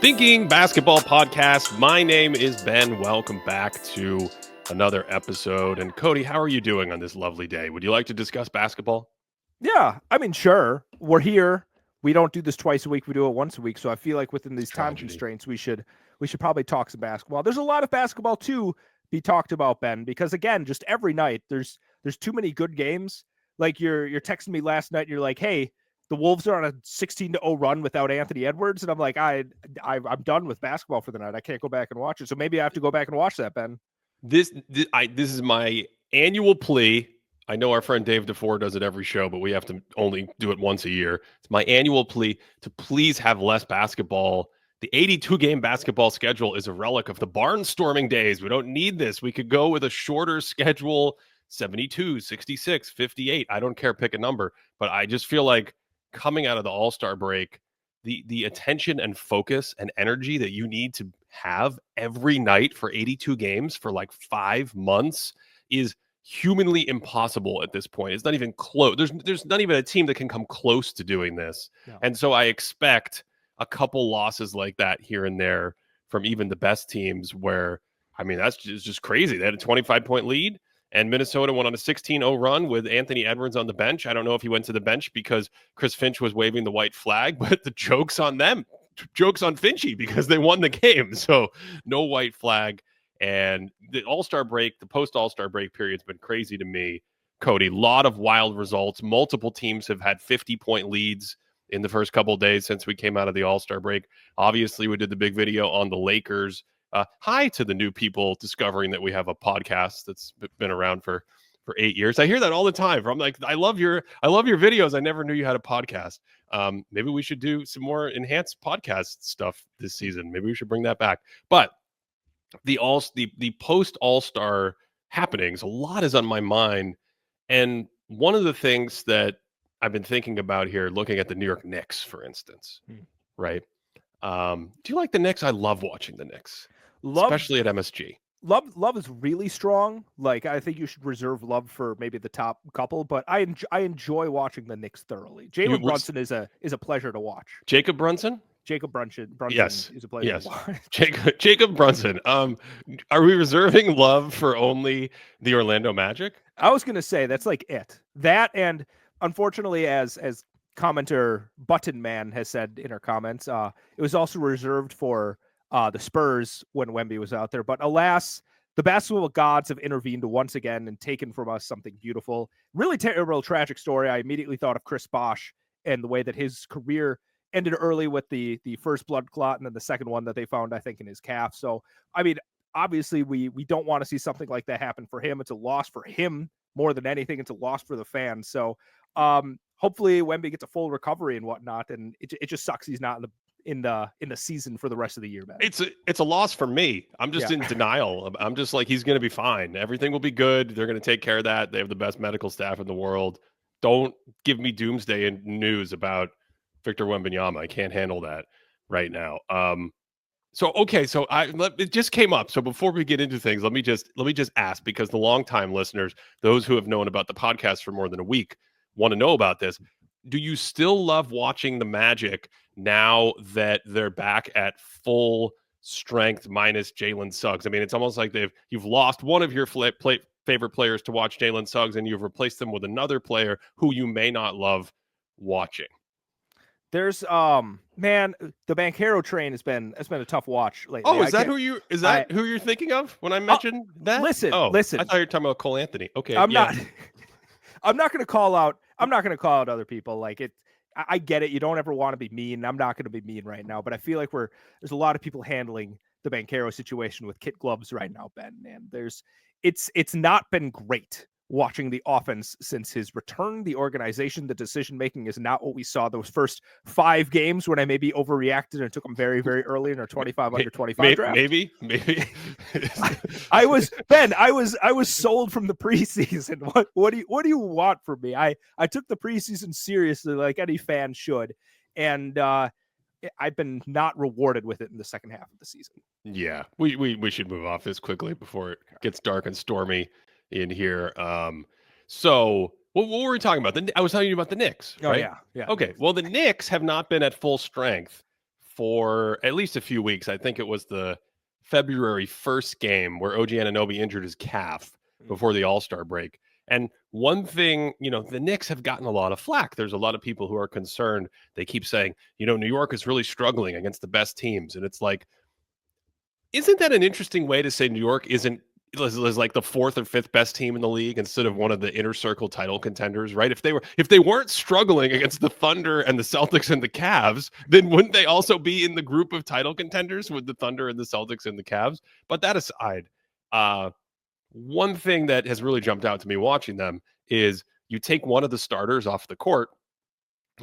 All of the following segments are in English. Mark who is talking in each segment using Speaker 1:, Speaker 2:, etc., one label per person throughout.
Speaker 1: Thinking Basketball Podcast. My name is Ben. Welcome back to another episode. And Cody, how are you doing on this lovely day? Would you like to discuss basketball?
Speaker 2: Yeah, I mean, sure. We're here. We don't do this twice a week. We do it once a week. So I feel like within these time constraints, we should probably talk some basketball. There's a lot of basketball to be talked about, Ben, because again, just every night there's too many good games. Like you're texting me last night, and you're like, "Hey, the Wolves are on a 16-0 run without Anthony Edwards," and I'm like, I'm done with basketball for the night. I can't go back and watch it. So maybe I have to go back and watch that, Ben.
Speaker 1: This is my annual plea. I know our friend Dave DeFore does it every show, but we have to only do it once a year. It's my annual plea to please have less basketball. The 82-game basketball schedule is a relic of the barnstorming days. We don't need this. We could go with a shorter schedule, 72, 66, 58. I don't care, pick a number. But I just feel like coming out of the All-Star break, the attention and focus and energy that you need to have every night for 82 games for like 5 months is humanly impossible at this point. It's not even close. There's not even a team that can come close to doing this. No. And so I expect a couple losses like that here and there from even the best teams where, I mean, that's just crazy. They had a 25-point lead and Minnesota went on a 16-0 run with Anthony Edwards on the bench. I don't know if he went to the bench because Chris Finch was waving the white flag, but the joke's on them. Joke's on Finchy because they won the game. So no white flag. And the All-Star break, the post-All-Star break period's been crazy to me. Cody, a lot of wild results. Multiple teams have had 50-point leads in the first couple of days since we came out of the All-Star break. Obviously, we did the big video on the Lakers. Hi to the new people discovering that we have a podcast that's been around for 8 years. I hear that all the time. I'm like, I love your videos. I never knew you had a podcast. Maybe we should do some more enhanced podcast stuff this season. Maybe we should bring that back. But the post All-Star happenings, a lot is on my mind. And one of the things that I've been thinking about here, looking at the New York Knicks, for instance, right? Do you like the Knicks? I love watching the Knicks, especially at MSG.
Speaker 2: Love is really strong. Like, I think you should reserve love for maybe the top couple, but I enjoy watching the Knicks thoroughly. Jalen Brunson is a pleasure to watch.
Speaker 1: Jacob Brunson?
Speaker 2: Jacob Brunson
Speaker 1: yes.
Speaker 2: is a pleasure to watch.
Speaker 1: Jacob Brunson. Are we reserving love for only the Orlando Magic?
Speaker 2: I was going to say that's like it. That, and unfortunately, as commenter Button Man has said in our comments, it was also reserved for the Spurs when Wemby was out there. But alas, the basketball gods have intervened once again and taken from us something beautiful. Really terrible, tragic story. I immediately thought of Chris Bosh and the way that his career ended early with the first blood clot and then the second one that they found, I think, in his calf. So, I mean, obviously we don't want to see something like that happen for him. It's a loss for him more than anything. It's a loss for the fans. So hopefully Wemby gets a full recovery and whatnot. And it just sucks he's not in the season for the rest of the year, man.
Speaker 1: It's a loss for me. I'm just in denial. I'm just like, he's going to be fine. Everything will be good. They're going to take care of that. They have the best medical staff in the world. Don't give me doomsday news about Victor Wembanyama. I can't handle that right now. So it just came up. So before we get into things, let me just ask, because the longtime listeners, those who have known about the podcast for more than a week, want to know about this. Do you still love watching the Magic now that they're back at full strength minus Jalen Suggs? I mean, it's almost like you've lost one of your favorite players to watch, Jalen Suggs, and you've replaced them with another player who you may not love watching.
Speaker 2: There's the Banchero train has been a tough watch lately.
Speaker 1: Oh, is that who you're thinking of when I mentioned that?
Speaker 2: Listen.
Speaker 1: I thought you were talking about Karl-Anthony. Okay,
Speaker 2: I'm not going to call out other people. Like it, I get it. You don't ever want to be mean. I'm not going to be mean right now, but I feel like there's a lot of people handling the Banchero situation with kid gloves right now, Ben. And it's not been great watching the offense since his return. The organization, the decision making is not what we saw those first 5 games when I maybe overreacted and took him very, very early in our 25 under 25 draft.
Speaker 1: Maybe.
Speaker 2: I was sold from the preseason. What do you want from me? I took the preseason seriously, like any fan should, and I've been not rewarded with it in the second half of the season.
Speaker 1: Yeah, we should move off this quickly before it gets dark and stormy in here. So what were we talking about? I was telling you about the Knicks, right?
Speaker 2: Oh, yeah.
Speaker 1: Okay, well, the Knicks have not been at full strength for at least a few weeks. I think it was the February 1st game where OG Anunoby injured his calf before the All-Star break. And one thing, the Knicks have gotten a lot of flack. There's a lot of people who are concerned. They keep saying, New York is really struggling against the best teams. And it's like, isn't that an interesting way to say New York is like the fourth or fifth best team in the league instead of one of the inner circle title contenders, right? If they weren't struggling against the Thunder and the Celtics and the Cavs, then wouldn't they also be in the group of title contenders with the Thunder and the Celtics and the Cavs? But that aside, one thing that has really jumped out to me watching them is you take one of the starters off the court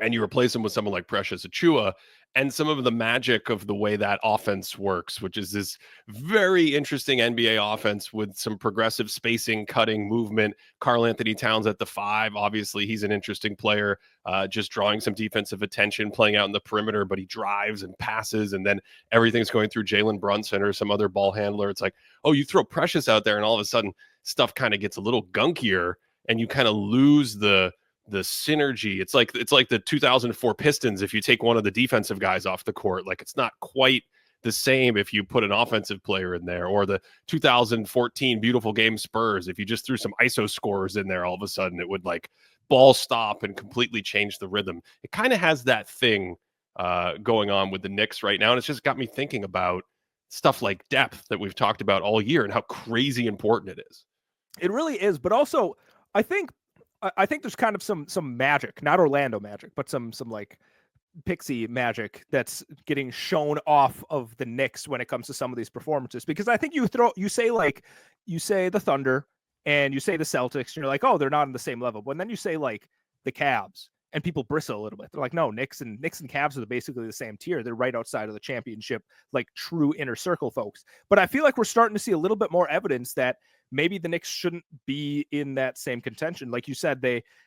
Speaker 1: and you replace him with someone like Precious Achiuwa, and some of the magic of the way that offense works, which is this very interesting NBA offense with some progressive spacing, cutting, movement. Karl-Anthony Towns at the 5, obviously he's an interesting player, just drawing some defensive attention, playing out in the perimeter, but he drives and passes, and then everything's going through Jalen Brunson or some other ball handler. It's like, oh, you throw Precious out there, and all of a sudden stuff kind of gets a little gunkier, and you kind of lose the synergy. It's like the 2004 Pistons. If you take one of the defensive guys off the court, like it's not quite the same if you put an offensive player in there, or the 2014 beautiful game Spurs. If you just threw some ISO scorers in there, all of a sudden it would like ball stop and completely change the rhythm. It kind of has that thing going on with the Knicks right now. And it's just got me thinking about stuff like depth that we've talked about all year and how crazy important it is.
Speaker 2: It really is. But also I think there's kind of some magic, not Orlando magic, but some like pixie magic that's getting shown off of the Knicks when it comes to some of these performances. Because I think you say the Thunder and you say the Celtics, and you're like, oh, they're not on the same level. But then you say like the Cavs, and people bristle a little bit. They're like, no, Knicks and Cavs are basically the same tier. They're right outside of the championship, like true inner circle folks. But I feel like we're starting to see a little bit more evidence that maybe the Knicks shouldn't be in that same contention. Like you said,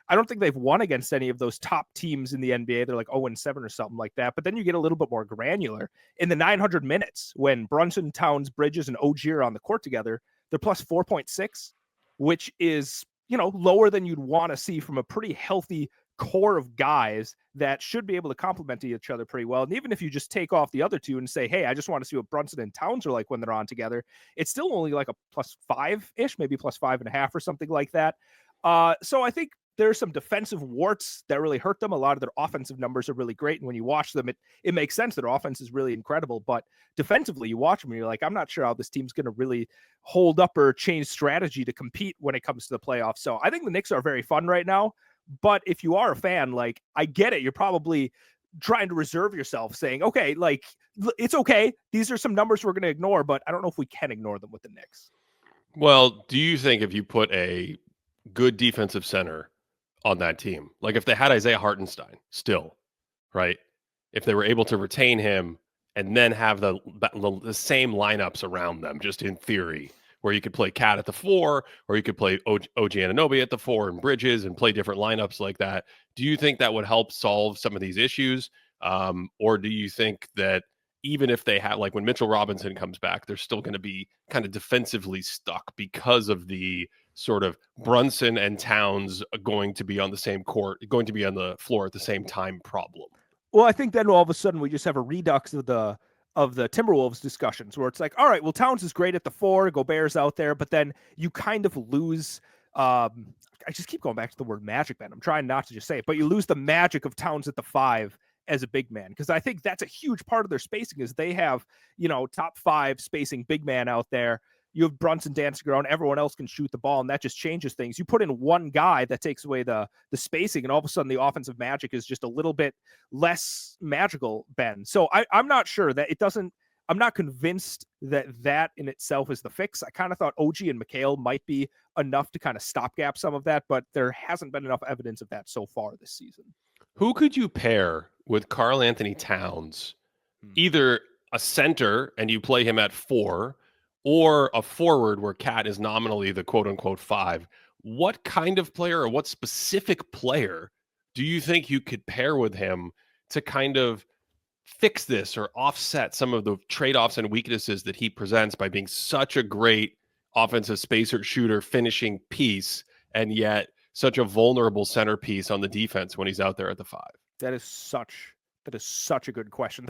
Speaker 2: I don't think they've won against any of those top teams in the NBA. They're like 0-7 or something like that. But then you get a little bit more granular. In the 900 minutes, when Brunson, Towns, Bridges, and OG are on the court together, they're plus 4.6, which is, lower than you'd want to see from a pretty healthy core of guys that should be able to complement each other pretty well. And even if you just take off the other two and say, hey, I just want to see what Brunson and Towns are like when they're on together, it's still only like a plus 5-ish, maybe plus 5.5 or something like that. So I think there's some defensive warts that really hurt them. A lot of their offensive numbers are really great. And when you watch them, it makes sense that their offense is really incredible. But defensively, you watch them and you're like, I'm not sure how this team's going to really hold up or change strategy to compete when it comes to the playoffs. So I think the Knicks are very fun right now. But if you are a fan, like, I get it. You're probably trying to reserve yourself saying, okay, like, it's okay. These are some numbers we're going to ignore, but I don't know if we can ignore them with the Knicks.
Speaker 1: Well, do you think if you put a good defensive center on that team, like if they had Isaiah Hartenstein still, right? If they were able to retain him and then have the same lineups around them, just in theory, where you could play Cat at the 4, or you could play OG Anunoby at the 4 and Bridges and play different lineups like that. Do you think that would help solve some of these issues? Or do you think that even if they have, like when Mitchell Robinson comes back, they're still going to be kind of defensively stuck because of the sort of Brunson and Towns going to be on the same court, going to be on the floor at the same time problem?
Speaker 2: Well, I think then all of a sudden we just have a redux of the Timberwolves discussions where it's like, all right, well, Towns is great at the 4, Gobert's out there, but then you kind of lose. I just keep going back to the word magic, man. I'm trying not to just say it, but you lose the magic of Towns at the 5 as a big man, because I think that's a huge part of their spacing is they have, top 5 spacing big man out there. You have Brunson dancing around, everyone else can shoot the ball, and that just changes things. You put in one guy that takes away the spacing, and all of a sudden the offensive magic is just a little bit less magical, Ben. So I'm not sure that it doesn't. I'm not convinced that in itself is the fix. I kind of thought OG and McHale might be enough to kind of stopgap some of that, but there hasn't been enough evidence of that so far this season.
Speaker 1: Who could you pair with Karl-Anthony Towns? Either a center and you play him at 4, or a forward where Cat is nominally the quote-unquote 5. What kind of player or what specific player do you think you could pair with him to kind of fix this or offset some of the trade-offs and weaknesses that he presents by being such a great offensive spacer, shooter, finishing piece, and yet such a vulnerable centerpiece on the defense when he's out there at the 5?
Speaker 2: That is such That is such a good question.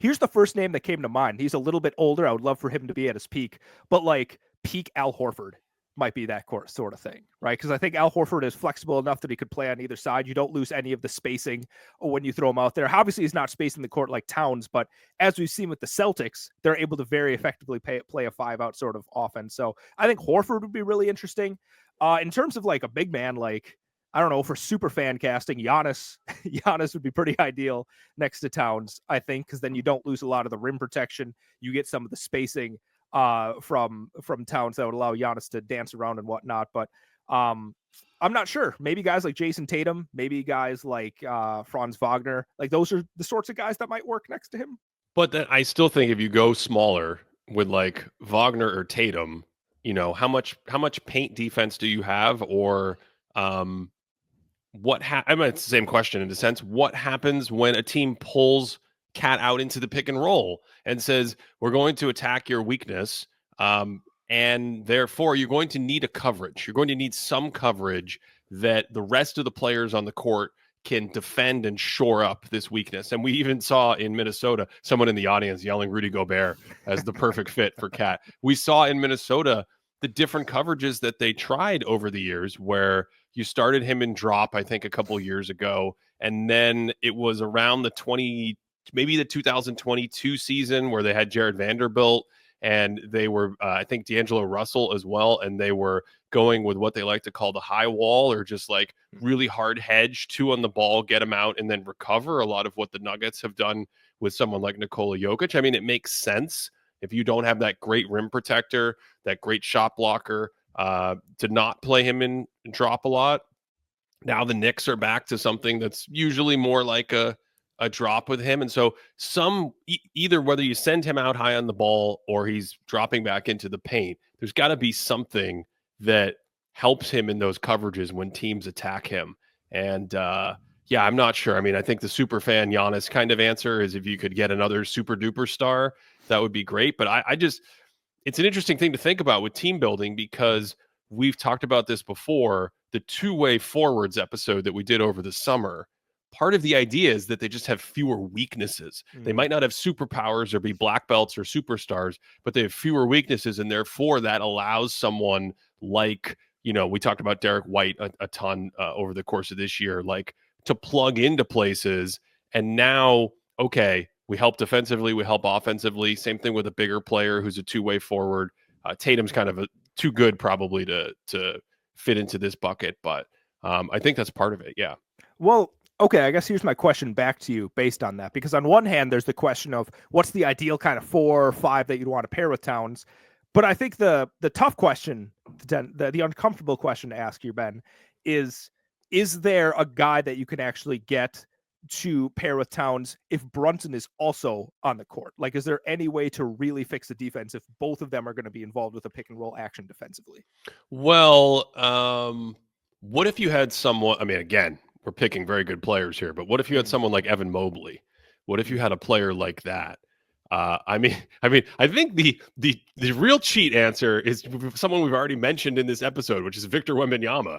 Speaker 2: Here's the first name that came to mind. He's a little bit older. I would love for him to be at his peak, but like peak Al Horford might be that sort of thing, right? Because I think Al Horford is flexible enough that he could play on either side. You don't lose any of the spacing when you throw him out there. Obviously, he's not spacing the court like Towns, but as we've seen with the Celtics, they're able to very effectively play a 5-out sort of offense. So I think Horford would be really interesting. In terms of like a big man, like, I don't know, for super fan casting, Giannis would be pretty ideal next to Towns, I think, because then you don't lose a lot of the rim protection. You get some of the spacing from Towns that would allow Giannis to dance around and whatnot. But I'm not sure. Maybe guys like Jason Tatum, maybe guys like Franz Wagner, like those are the sorts of guys that might work next to him.
Speaker 1: But then I still think if you go smaller with like Wagner or Tatum, you know, how much paint defense do you have, or I mean, it's the same question in a sense. What happens when a team pulls Cat out into the pick and roll and says, we're going to attack your weakness, and therefore you're going to need a coverage. You're going to need some coverage that the rest of the players on the court can defend and shore up this weakness. And we even saw in Minnesota, someone in the audience yelling Rudy Gobert as the perfect fit for Cat. We saw in Minnesota the different coverages that they tried over the years, where you started him in drop, I think, a couple of years ago. And then it was around maybe the 2022 season where they had Jared Vanderbilt, and they were, I think, D'Angelo Russell as well. And they were going with what they like to call the high wall, or just like really hard hedge, 2 on the ball, get them out and then recover. A lot of what the Nuggets have done with someone like Nikola Jokic. I mean, it makes sense if you don't have that great rim protector, that great shot blocker, to not play him in drop a lot. Now the Knicks are back to something that's usually more like a drop with him. And so either whether you send him out high on the ball or he's dropping back into the paint, there's got to be something that helps him in those coverages when teams attack him. And yeah, I'm not sure. I mean, I think the super fan Giannis kind of answer is if you could get another super duper star, that would be great. But I just, it's an interesting thing to think about with team building, because we've talked about this before, the two-way forwards episode that we did over the summer. Part of the idea is that they just have fewer weaknesses. They might not have superpowers or be black belts or superstars, but they have fewer weaknesses. And therefore that allows someone like, you know, we talked about Derek White a ton over the course of this year, like to plug into places. And now, okay, we help defensively, we help offensively. Same thing with a bigger player who's a two-way forward. Tatum's kind of too good probably to fit into this bucket, but I think that's part of it. Yeah.
Speaker 2: Well, okay, I guess here's my question back to you based on that, because on one hand, there's the question of what's the ideal kind of 4 or 5 that you'd want to pair with Towns. But I think the tough question, the uncomfortable question to ask you, Ben, is there a guy that you can actually get to pair with Towns if Brunson is also on the court? Like, is there any way to really fix the defense if both of them are going to be involved with a pick and roll action defensively?
Speaker 1: Well, what if you had someone, I mean, again, we're picking very good players here, but what if you had someone like Evan Mobley? What if you had a player like that? I mean, I think the real cheat answer is someone we've already mentioned in this episode, which is Victor Wembanyama.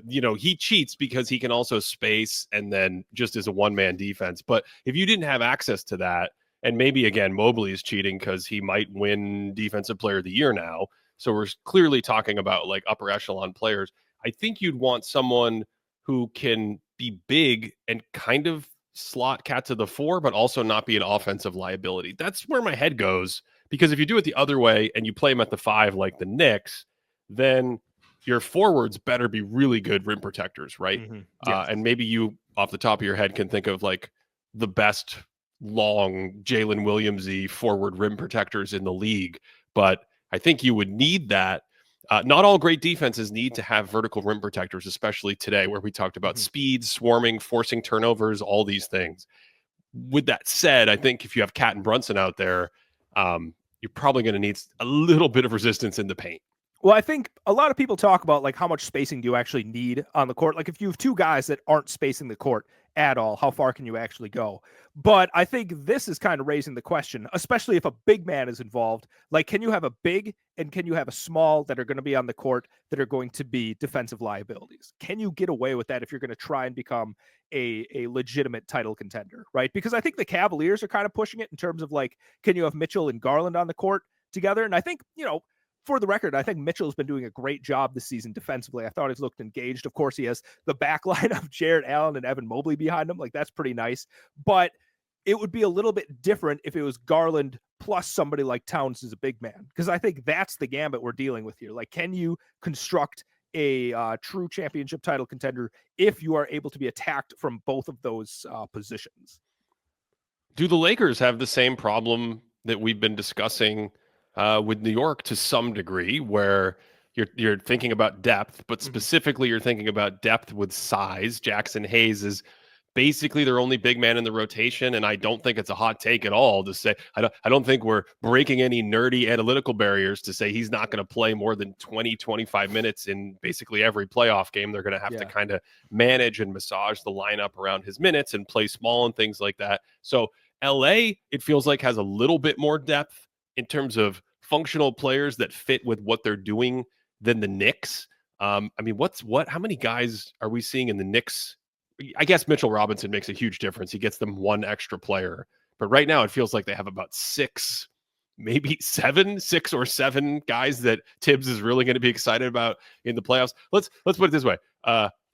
Speaker 1: You know, he cheats because he can also space and then just as a one-man defense. But if you didn't have access to that, and maybe again, Mobley is cheating because he might win Defensive Player of the Year now. So we're clearly talking about like upper echelon players. I think you'd want someone who can be big and kind of slot Cat to the 4, but also not be an offensive liability. That's where my head goes, because if you do it the other way and you play him at the 5 like the Knicks, then your forwards better be really good rim protectors, right?
Speaker 2: Yes.
Speaker 1: And maybe you, off the top of your head, can think of like the best long Jalen Williams-y forward rim protectors in the league. But I think you would need that. Not all great defenses need to have vertical rim protectors, especially today, where we talked about speed, swarming, forcing turnovers, all these things. With that said, I think if you have Cat and Brunson out there, you're probably going to need a little bit of resistance in the paint.
Speaker 2: Well, I think a lot of people talk about like how much spacing do you actually need on the court. Like if you have 2 guys that aren't spacing the court at all. How far can you actually go? But I think this is kind of raising the question, especially if a big man is involved. Like, can you have a big and can you have a small that are going to be on the court that are going to be defensive liabilities? Can you get away with that if you're going to try and become a legitimate title contender, right? Because I think the Cavaliers are kind of pushing it in terms of like, can you have Mitchell and Garland on the court together? And I think, for the record, I think Mitchell's been doing a great job this season defensively. I thought he's looked engaged. Of course, he has the back line of Jarrett Allen and Evan Mobley behind him. Like, that's pretty nice. But it would be a little bit different if it was Garland plus somebody like Towns as a big man, because I think that's the gambit we're dealing with here. Like, can you construct a true championship title contender if you are able to be attacked from both of those positions?
Speaker 1: Do the Lakers have the same problem that we've been discussing with New York to some degree, where you're thinking about depth, but specifically you're thinking about depth with size? Jackson Hayes is basically their only big man in the rotation, and I don't think it's a hot take at all to say I don't think we're breaking any nerdy analytical barriers to say he's not going to play more than 20-25 minutes in basically every playoff game. They're going to have to kind of manage and massage the lineup around his minutes and play small and things like that. So LA, it feels like, has a little bit more depth in terms of functional players that fit with what they're doing than the Knicks. I mean, how many guys are we seeing in the Knicks? I guess Mitchell Robinson makes a huge difference. He gets them one extra player. But right now it feels like they have about six or seven guys that Tibbs is really going to be excited about in the playoffs. Let's put it this way.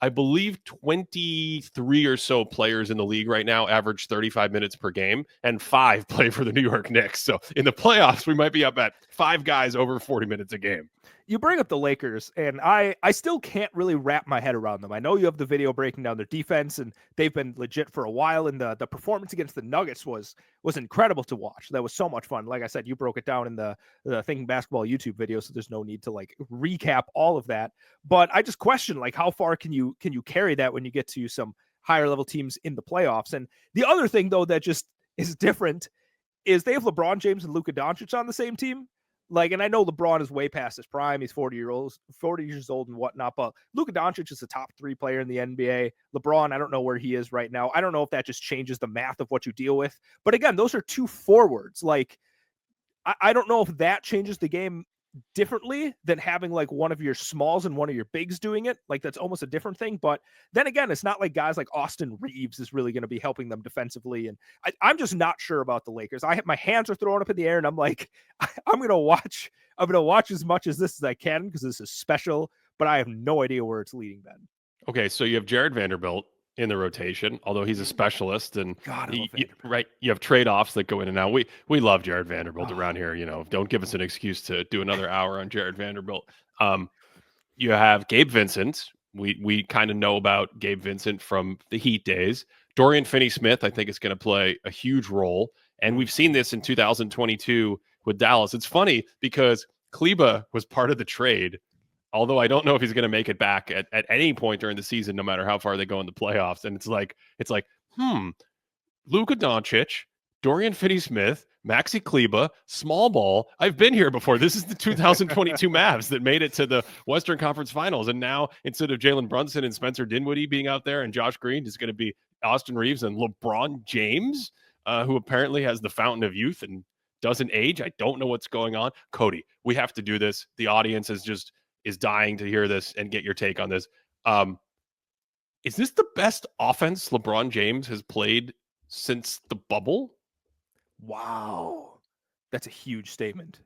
Speaker 1: I believe 23 or so players in the league right now average 35 minutes per game, and 5 play for the New York Knicks. So in the playoffs, we might be up at 5 guys over 40 minutes a game.
Speaker 2: You bring up the Lakers, and I still can't really wrap my head around them. I know you have the video breaking down their defense, and they've been legit for a while, and the performance against the Nuggets was incredible to watch. That was so much fun. Like I said, you broke it down in the Thinking Basketball YouTube video, so there's no need to like recap all of that. But I just question, like, how far can you carry that when you get to some higher level teams in the playoffs? And the other thing, though, that just is different is they have LeBron James and Luka Doncic on the same team. Like, and I know LeBron is way past his prime. He's 40 years old and whatnot, but Luka Doncic is a top 3 player in the NBA. LeBron, I don't know where he is right now. I don't know if that just changes the math of what you deal with. But again, those are 2 forwards. Like, I don't know if that changes the game differently than having like one of your smalls and one of your bigs doing it. Like, that's almost a different thing. But then again, it's not like guys like Austin Reeves is really going to be helping them defensively. And I'm just not sure about the Lakers. My hands are thrown up in the air, and I'm like, I'm going to watch as much as this as I can, because this is special, but I have no idea where it's leading then.
Speaker 1: Okay, so you have Jared Vanderbilt in the rotation, although he's a specialist, and
Speaker 2: God,
Speaker 1: you have trade-offs that go in and out. We love Jared Vanderbilt around here. Don't give us an excuse to do another hour on Jared Vanderbilt. You have Gabe Vincent. We kind of know about Gabe Vincent from the Heat days. Dorian Finney-Smith, I think, is going to play a huge role, and we've seen this in 2022 with Dallas. It's funny because Kleba was part of the trade, although I don't know if he's going to make it back at any point during the season, no matter how far they go in the playoffs. And it's like, Luka Doncic, Dorian Finney-Smith, Maxi Kleba, small ball. I've been here before. This is the 2022 Mavs that made it to the Western Conference Finals. And now, instead of Jalen Brunson and Spencer Dinwiddie being out there and Josh Green, is going to be Austin Reeves and LeBron James, who apparently has the fountain of youth and doesn't age. I don't know what's going on. Cody, we have to do this. The audience is dying to hear this and get your take on this. Is this the best offense LeBron James has played since the bubble?
Speaker 2: Wow, that's a huge statement.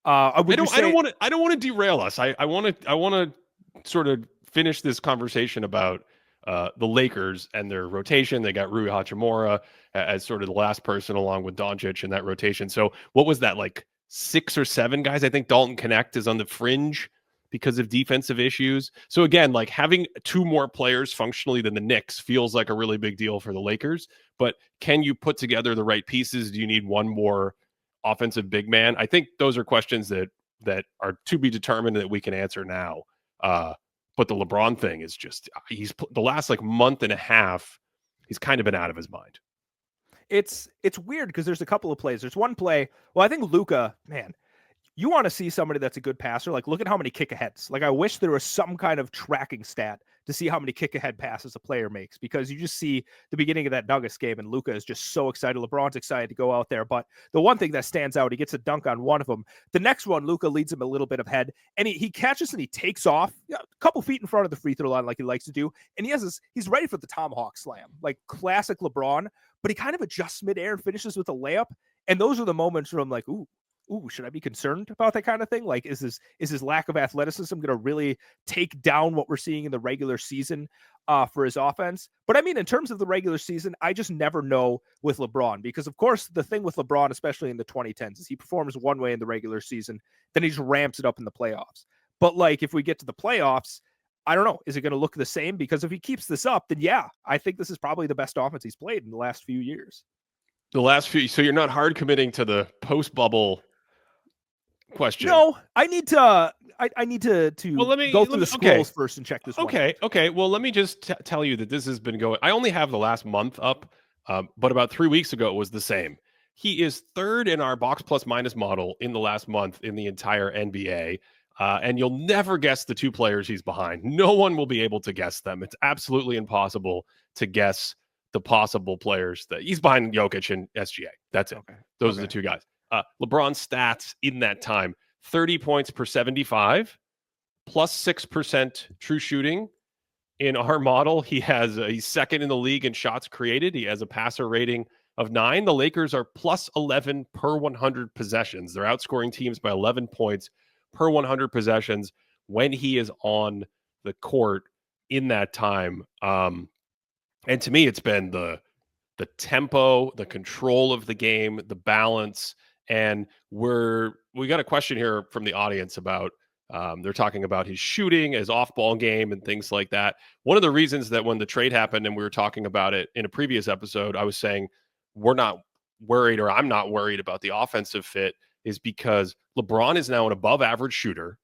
Speaker 1: I don't want to derail us. I want to sort of finish this conversation about the Lakers and their rotation. They got Rui Hachimura as sort of the last person along with Doncic in that rotation. So what was that, like 6 or 7 guys? I think Dalton Knecht is on the fringe because of defensive issues. So again, like having 2 more players functionally than the Knicks feels like a really big deal for the Lakers. But can you put together the right pieces? Do you need one more offensive big man? I think those are questions that are to be determined that we can answer now. But the LeBron thing is just, he's the last like month and a half, he's kind of been out of his mind.
Speaker 2: It's weird because there's a couple of plays. There's one play. Well, I think Luka, man, you want to see somebody that's a good passer. Like, look at how many kick aheads. Like, I wish there was some kind of tracking stat to see how many kick ahead passes a player makes, because you just see the beginning of that Nuggets game and Luka is just so excited. LeBron's excited to go out there. But the one thing that stands out, he gets a dunk on one of them. The next one, Luka leads him a little bit of head, and he catches and he takes off a couple feet in front of the free throw line like he likes to do. And he's ready for the tomahawk slam, like classic LeBron, but he kind of adjusts midair and finishes with a layup. And those are the moments where I'm like, ooh, should I be concerned about that kind of thing? Like, is his lack of athleticism going to really take down what we're seeing in the regular season for his offense? But I mean, in terms of the regular season, I just never know with LeBron, because of course the thing with LeBron, especially in the 2010s, is he performs one way in the regular season, then he just ramps it up in the playoffs. But like, if we get to the playoffs, I don't know, is it going to look the same? Because if he keeps this up, then yeah, I think this is probably the best offense he's played in the last few years.
Speaker 1: So you're not hard committing to the post bubble question.
Speaker 2: No, I need to. I need to go through the scrolls first and check this one.
Speaker 1: Okay. Well, let me just tell you that this has been going. I only have the last month up, but about 3 weeks ago it was the same. He is third in our box plus minus model in the last month in the entire NBA, and you'll never guess the two players he's behind. No one will be able to guess them. It's absolutely impossible to guess the possible players that he's behind. Jokic and SGA. That's it. Okay. Those are the two guys. LeBron's stats in that time: 30 points per 75, plus 6% true shooting. In our model, he's second in the league in shots created. He has a passer rating of 9. The Lakers are plus 11 per 100 possessions. They're outscoring teams by 11 points per 100 possessions when he is on the court in that time. And to me, it's been the tempo, the control of the game, the balance. And we got a question here from the audience about they're talking about his shooting, his off-ball game, and things like that. One of the reasons that when the trade happened and we were talking about it in a previous episode, I was saying we're not worried, or I'm not worried about the offensive fit, is because LeBron is now an above-average shooter.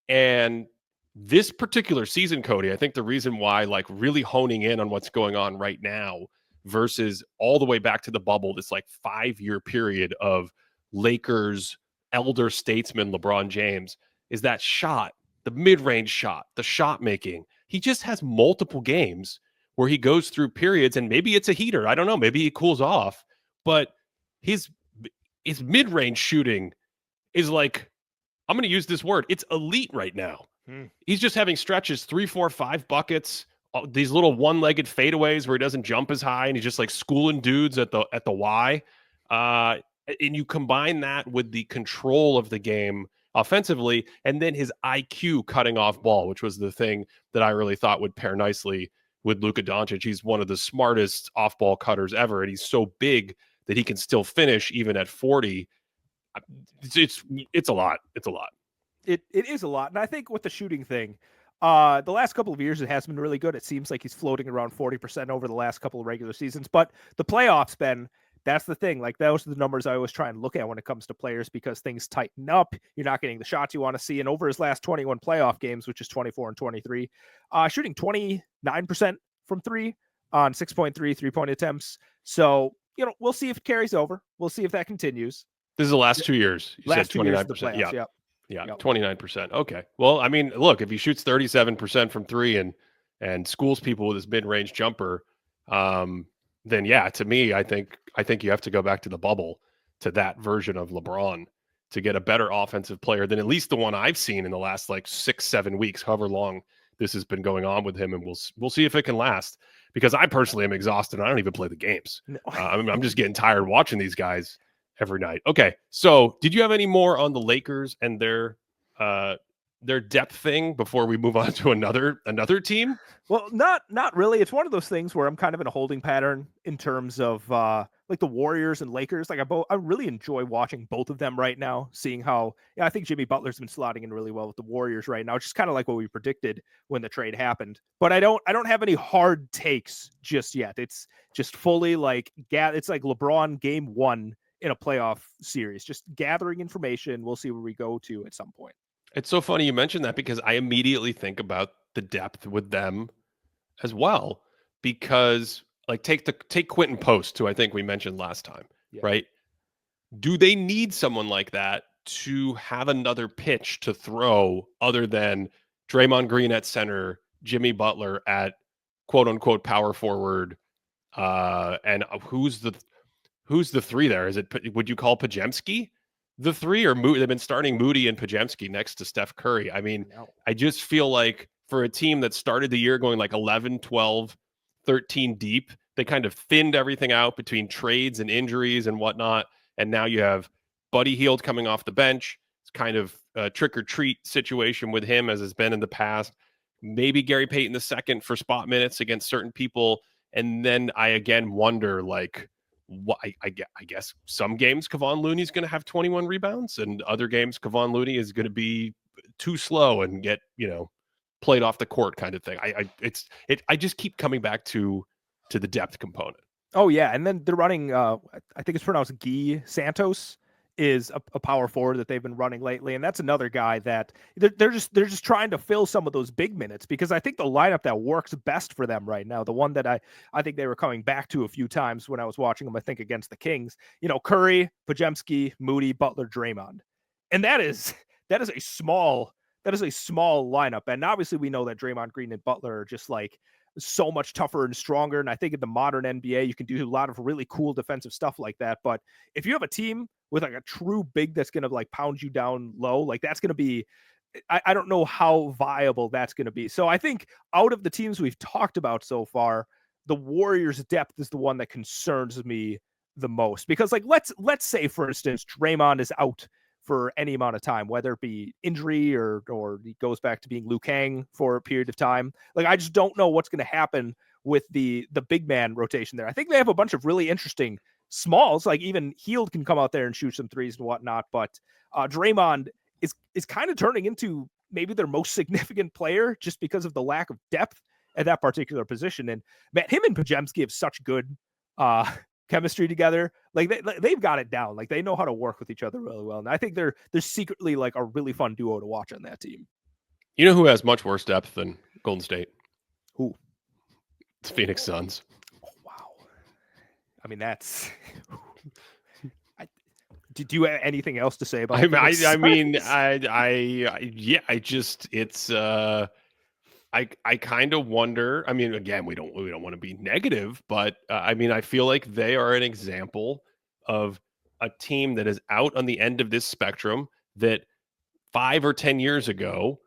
Speaker 1: And this particular season, Cody, I think the reason why, like, really honing in on what's going on right now versus all the way back to the bubble, this like 5-year period of Lakers elder statesman LeBron James, is that shot, the mid-range shot, the shot making. He just has multiple games where he goes through periods, and maybe it's a heater. I don't know. Maybe he cools off, but his mid-range shooting is like, I'm going to use this word, it's elite right now. He's just having stretches, 3, 4, 5 buckets, these little one-legged fadeaways where he doesn't jump as high, and he's just like schooling dudes at the Y. And you combine that with the control of the game offensively, and then his IQ cutting off ball, which was the thing that I really thought would pair nicely with Luka Doncic. He's one of the smartest off-ball cutters ever, and he's so big that he can still finish even at 40. It's a lot. It's a lot.
Speaker 2: It is a lot. And I think with the shooting thing, the last couple of years, it has been really good. It seems like he's floating around 40% over the last couple of regular seasons. But the playoffs, Ben, that's the thing. Like, those are the numbers I always try and look at when it comes to players, because things tighten up. You're not getting the shots you want to see. And over his last 21 playoff games, which is 24 and 23, shooting 29% from 3 on 6.3 3-point attempts. So, we'll see if it carries over. We'll see if that continues.
Speaker 1: This is the last 2 years. You said 29%. Yeah, 29%. Okay. Well, I mean, look, if he shoots 37% from 3 and schools people with his mid-range jumper, then yeah, to me, I think you have to go back to the bubble, to that version of LeBron, to get a better offensive player than at least the one I've seen in the last like 6-7 weeks, however long this has been going on with him, and we'll see if it can last. Because I personally am exhausted. I don't even play the games. No. I'm just getting tired watching these guys every night. Okay, so did you have any more on the Lakers and their depth thing before we move on to another team?
Speaker 2: Well, not really. It's one of those things where I'm kind of in a holding pattern in terms of like the Warriors and Lakers. Like, I really enjoy watching both of them right now, seeing how I think Jimmy Butler's been slotting in really well with the Warriors right now, which is kind of like what we predicted when the trade happened. But I don't have any hard takes just yet. It's just fully like it's like LeBron game 1 in a playoff series, just gathering information. We'll see where we go to at some point.
Speaker 1: It's so funny you mentioned that, because I immediately think about the depth with them as well, because like take Quentin Post, who I think we mentioned last time, right? Do they need someone like that to have another pitch to throw other than Draymond Green at center, Jimmy Butler at quote unquote power forward. And who's the three there? Is it, would you call Podziemski the three, or they've been starting Moody and Podziemski next to Steph Curry? I mean,
Speaker 2: No.
Speaker 1: I just feel like for a team that started the year going like 11, 12, 13 deep, they kind of thinned everything out between trades and injuries and whatnot. And now you have Buddy Hield coming off the bench. It's kind of a trick or treat situation with him as has been in the past. Maybe Gary Payton II for spot minutes against certain people. And then I again wonder, like, what I guess some games Kevon Looney's going to have 21 rebounds, and other games Kevon Looney is going to be too slow and get, played off the court kind of thing. I just keep coming back to the depth component.
Speaker 2: Oh yeah, and then they're running. I think it's pronounced Guy Santos is a power forward that they've been running lately, and that's another guy that they're just trying to fill some of those big minutes, because I think the lineup that works best for them right now, the one that I think they were coming back to a few times when I was watching them, I think against the Kings, Curry, Podziemski, Moody, Butler, Draymond, and that is a small lineup, and obviously we know that Draymond Green and Butler are just like so much tougher and stronger, and I think in the modern NBA you can do a lot of really cool defensive stuff like that. But if you have a team with like a true big that's going to like pound you down low, like that's going to be, I don't know how viable that's going to be. So I think out of the teams we've talked about so far, the Warriors' depth is the one that concerns me the most, because like let's say for instance Draymond is out for any amount of time, whether it be injury or he goes back to being Liu Kang for a period of time. Like I just don't know what's going to happen with the big man rotation there. I think they have a bunch of really interesting smalls, like even Hield can come out there and shoot some threes and whatnot, but Draymond is kind of turning into maybe their most significant player just because of the lack of depth at that particular position. And man, him and Podziemski have such good chemistry together. Like they've got it down. Like they know how to work with each other really well. And I think they're secretly like a really fun duo to watch on that team.
Speaker 1: You know who has much worse depth than Golden State?
Speaker 2: Who?
Speaker 1: It's Phoenix Suns.
Speaker 2: Oh, wow. I mean, that's. Did you have anything else to say about?
Speaker 1: I kind of wonder. I mean, again, we don't want to be negative, but I feel like they are an example of a team that is out on the end of this spectrum that 5 or 10 years ago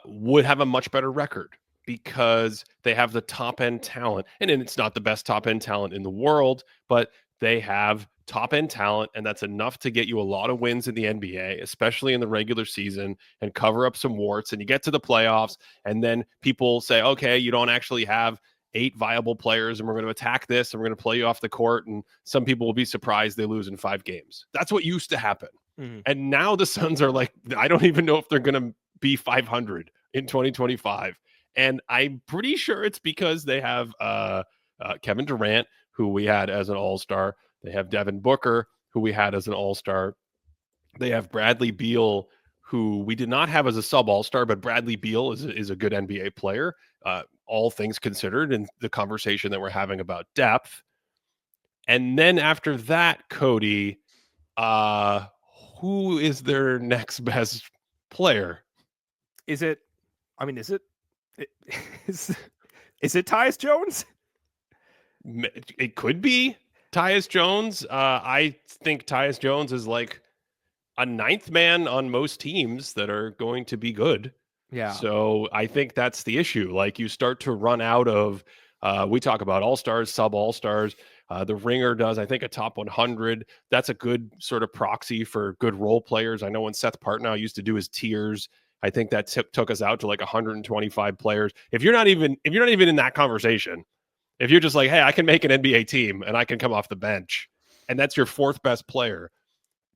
Speaker 1: would have a much better record, because they have the top end talent, and it's not the best top end talent in the world, but they have top end talent, and that's enough to get you a lot of wins in the NBA, especially in the regular season, and cover up some warts. And you get to the playoffs, and then people say, okay, you don't actually have 8 viable players, and we're going to attack this, and we're going to play you off the court, and some people will be surprised they lose in 5 games. That's what used to happen. Mm-hmm. And now the Suns are like, I don't even know if they're going to be 500 in 2025. And I'm pretty sure it's because they have Kevin Durant, who we had as an all-star. They have Devin Booker, who we had as an all-star. They have Bradley Beal, who we did not have as a sub-all-star, but Bradley Beal is a good NBA player, all things considered, in the conversation that we're having about depth. And then after that, Cody, who is their next best player?
Speaker 2: Is it Tyus Jones?
Speaker 1: It could be Tyus Jones. I think Tyus Jones is like a 9th man on most teams that are going to be good.
Speaker 2: Yeah.
Speaker 1: So I think that's the issue. Like you start to run out of, we talk about all-stars, sub-all-stars. The Ringer does, I think, a top 100. That's a good sort of proxy for good role players. I know when Seth Partnow used to do his tiers, I think that took us out to like 125 players. If you're not even in that conversation, if you're just like, hey, I can make an NBA team and I can come off the bench, and that's your 4th best player.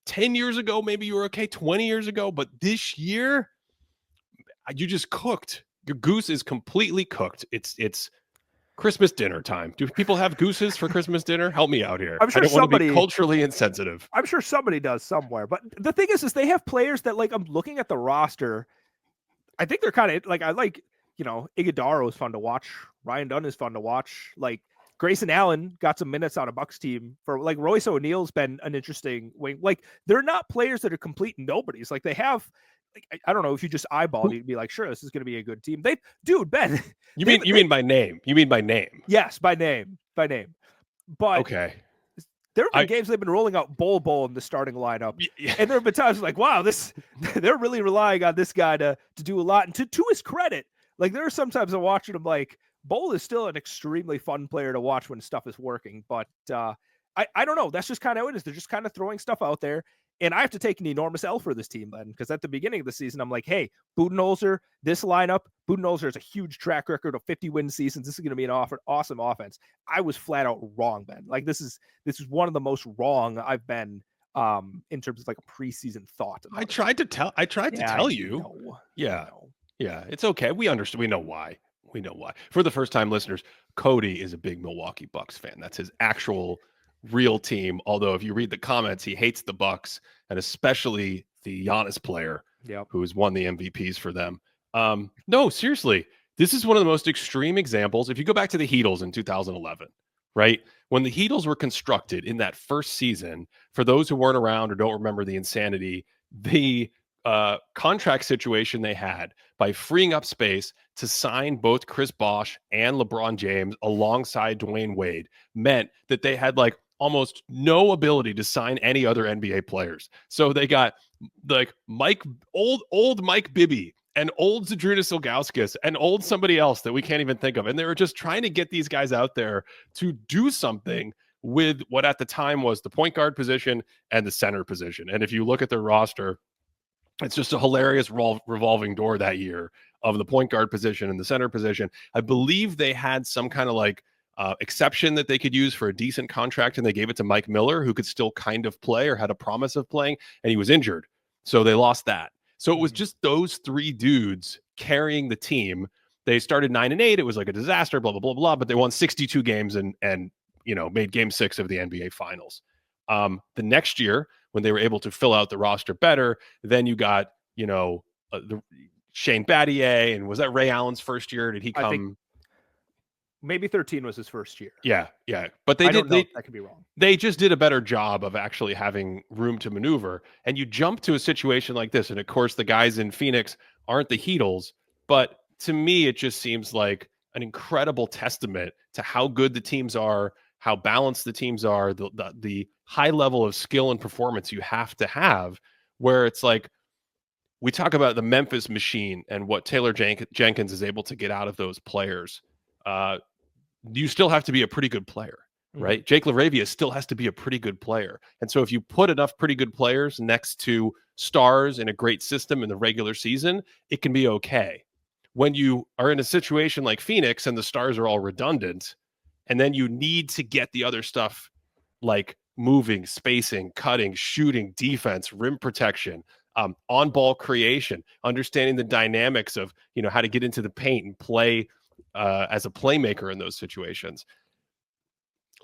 Speaker 1: 10 years ago, maybe you were okay. 20 years ago, but this year, you just cooked. Your goose is completely cooked. It's Christmas dinner time. Do people have gooses for Christmas dinner? Help me out here.
Speaker 2: I'm sure
Speaker 1: I don't want to be culturally insensitive.
Speaker 2: I'm sure somebody does somewhere. But the thing is they have players that, like, I'm looking at the roster. I think they're kind of like, I like, Iguodala is fun to watch. Ryan Dunn is fun to watch. Like, Grayson Allen got some minutes on a Bucks team for like Royce O'Neal's been an interesting wing. Like they're not players that are complete nobodies. Like they have, like, I don't know if you just eyeballed, you'd be like, sure, this is going to be a good team. Ben.
Speaker 1: You mean by name? You mean by name?
Speaker 2: Yes, by name. But
Speaker 1: okay.
Speaker 2: There have been games they've been rolling out Bol in the starting lineup, and there have been times like, wow, they're really relying on this guy to do a lot. And to his credit, like there are sometimes I'm watching him like Bol is still an extremely fun player to watch when stuff is working. But I don't know. That's just kind of how it is. They're just kind of throwing stuff out there. And I have to take an enormous L for this team, then, because at the beginning of the season, I'm like, hey, Budenholzer, this lineup, Budenholzer has a huge track record of 50-win seasons. This is going to be an awesome offense. I was flat out wrong, Ben. Like this is one of the most wrong I've been in terms of like a preseason thought.
Speaker 1: I tried to tell you.
Speaker 2: Know.
Speaker 1: Yeah. Yeah. It's okay. We understand. We know why. For the first time listeners, Cody is a big Milwaukee Bucks fan. That's his actual real team. Although if you read the comments, he hates the Bucks and especially the Giannis player, who's won the MVPs for them. No, seriously, this is one of the most extreme examples. If you go back to the Heatles in 2011, right? When the Heatles were constructed in that first season, for those who weren't around or don't remember the insanity, the contract situation they had by freeing up space to sign both Chris Bosh and LeBron James alongside Dwayne Wade meant that they had like almost no ability to sign any other NBA players. So they got like old Mike Bibby and old Zydrunas Ilgauskas and old somebody else that we can't even think of. And they were just trying to get these guys out there to do something with what at the time was the point guard position and the center position. And if you look at their roster, it's just a hilarious revolving door that year of the point guard position and the center position. I believe they had some kind of like exception that they could use for a decent contract, and they gave it to Mike Miller, who could still kind of play or had a promise of playing, and he was injured. So they lost that. So it was just those three dudes carrying the team. They started 9-8. It was like a disaster, blah, blah, blah, blah, but they won 62 games and made game 6 of the NBA Finals. The next year, when they were able to fill out the roster better, then you got, the Shane Battier, and was that Ray Allen's first year? Did he come?
Speaker 2: I think maybe 13 was his first year.
Speaker 1: Yeah. But I
Speaker 2: could be wrong.
Speaker 1: They just did a better job of actually having room to maneuver. And you jump to a situation like this. And of course, the guys in Phoenix aren't the Heatles. But to me, it just seems like an incredible testament to how good the teams are, how balanced the teams are, the high level of skill and performance you have to have, where it's like, we talk about the Memphis machine and what Taylor Jenkins is able to get out of those players. You still have to be a pretty good player, right? Jake LaRavia still has to be a pretty good player. And so if you put enough pretty good players next to stars in a great system in the regular season, it can be okay. When you are in a situation like Phoenix and the stars are all redundant, and then you need to get the other stuff like moving, spacing, cutting, shooting, defense, rim protection, on-ball creation, understanding the dynamics of, how to get into the paint and play as a playmaker in those situations.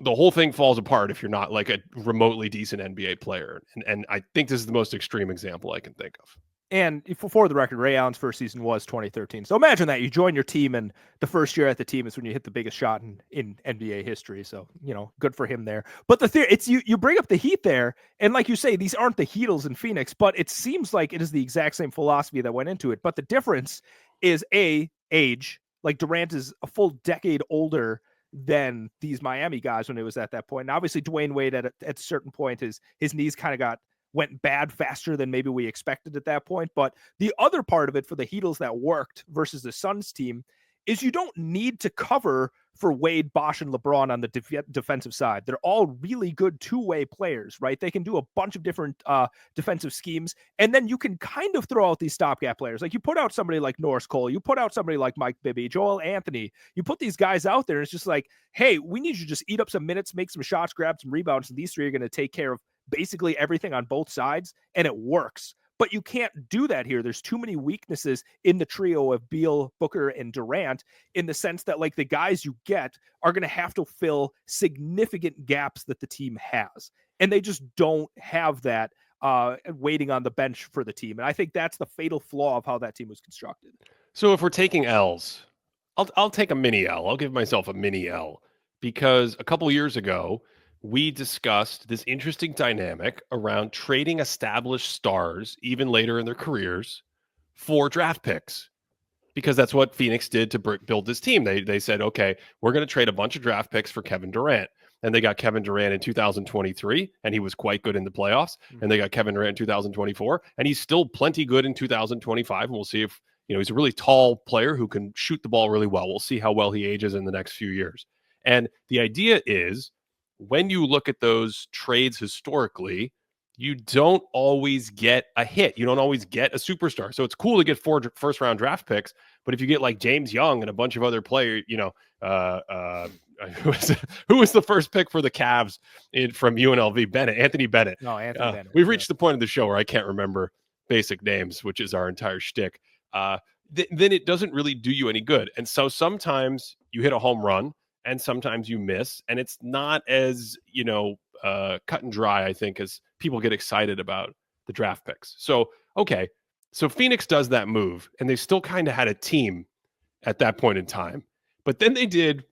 Speaker 1: The whole thing falls apart if you're not like a remotely decent NBA player. And I think this is the most extreme example I can think of.
Speaker 2: And for the record, Ray Allen's first season was 2013. So imagine that you join your team, and the first year at the team is when you hit the biggest shot in NBA history. So, good for him there. But it's you bring up the Heat there, and like you say, these aren't the Heatles in Phoenix, but it seems like it is the exact same philosophy that went into it. But the difference is age. Like Durant is a full decade older than these Miami guys when it was at that point. And obviously Dwayne Wade at a certain point, his knees kind of went bad faster than maybe we expected at that point. But the other part of it for the Heatles that worked versus the Suns team is you don't need to cover for Wade, Bosh, and LeBron on the defensive side. They're all really good two-way players, right? They can do a bunch of different defensive schemes, and then you can kind of throw out these stopgap players. Like you put out somebody like Norris Cole, you put out somebody like Mike Bibby, Joel Anthony. You put these guys out there, and it's just like, hey, we need you to just eat up some minutes, make some shots, grab some rebounds, and these three are going to take care of basically everything on both sides, and it works. But you can't do that here. There's too many weaknesses in the trio of Beal, Booker, and Durant in the sense that like the guys you get are going to have to fill significant gaps that the team has. And they just don't have that waiting on the bench for the team. And I think that's the fatal flaw of how that team was constructed.
Speaker 1: So if we're taking L's, I'll take a mini L. I'll give myself a mini L. because a couple years ago, we discussed this interesting dynamic around trading established stars, even later in their careers, for draft picks. Because that's what Phoenix did to build this team. They said, okay, we're going to trade a bunch of draft picks for Kevin Durant. And they got Kevin Durant in 2023, and he was quite good in the playoffs. And they got Kevin Durant in 2024, and he's still plenty good in 2025. And we'll see if, he's a really tall player who can shoot the ball really well. We'll see how well he ages in the next few years. And the idea is, when you look at those trades historically, you don't always get a hit. You don't always get a superstar. So it's cool to get 4 first-round draft picks, but if you get like James Young and a bunch of other players, who was the first pick for the Cavs from UNLV? Anthony Bennett.
Speaker 2: No, Anthony Bennett.
Speaker 1: We've reached the point of the show where I can't remember basic names, which is our entire shtick. Then it doesn't really do you any good. And so sometimes you hit a home run and sometimes you miss, and it's not as, cut and dry, I think, as people get excited about the draft picks. So, okay. So Phoenix does that move, and they still kind of had a team at that point in time. But then they did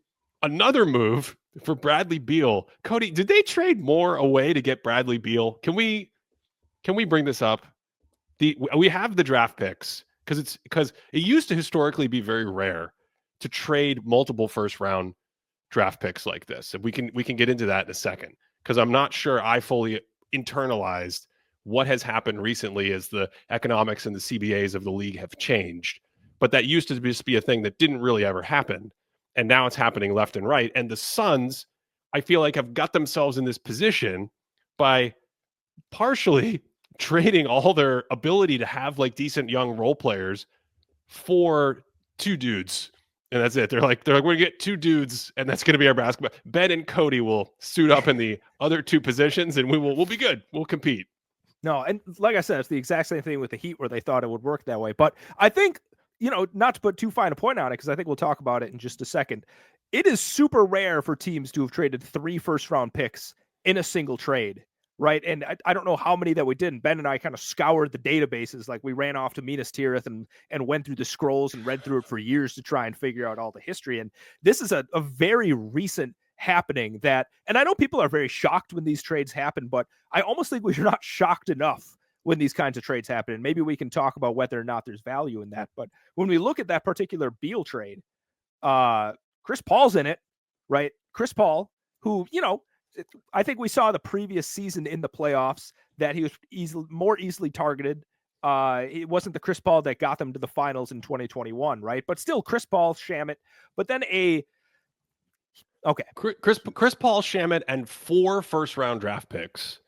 Speaker 1: another move for Bradley Beal. Cody, did they trade more away to get Bradley Beal? Can we bring this up? We have the draft picks because it used to historically be very rare to trade multiple first round draft picks like this. And we can get into that in a second, because I'm not sure I fully internalized what has happened recently as the economics and the CBAs of the league have changed. But that used to just be a thing that didn't really ever happen. And now it's happening left and right. And the Suns, I feel like, have got themselves in this position by partially trading all their ability to have like decent young role players for 2 dudes. And that's it. They're like, we're going to get 2 dudes, and that's going to be our basketball. Ben and Cody will suit up in the other 2 positions, and we'll be good. We'll compete.
Speaker 2: No, and like I said, it's the exact same thing with the Heat, where they thought it would work that way. But I think, not to put too fine a point on it, because I think we'll talk about it in just a second. It is super rare for teams to have traded 3 first-round picks in a single trade, right? And I don't know how many that we did. And Ben and I kind of scoured the databases. Like, we ran off to Minas Tirith and went through the scrolls and read through it for years to try and figure out all the history. And this is a very recent happening that, and I know people are very shocked when these trades happen, but I almost think we're not shocked enough when these kinds of trades happen. And maybe we can talk about whether or not there's value in that. But when we look at that particular Beal trade, Chris Paul's in it, right? Chris Paul, who, I think we saw the previous season in the playoffs that he was more easily targeted. It wasn't the Chris Paul that got them to the finals in 2021, right? But still, Chris Paul, Shamet. But then
Speaker 1: Chris Paul, Shamet, and 4 first-round draft picks.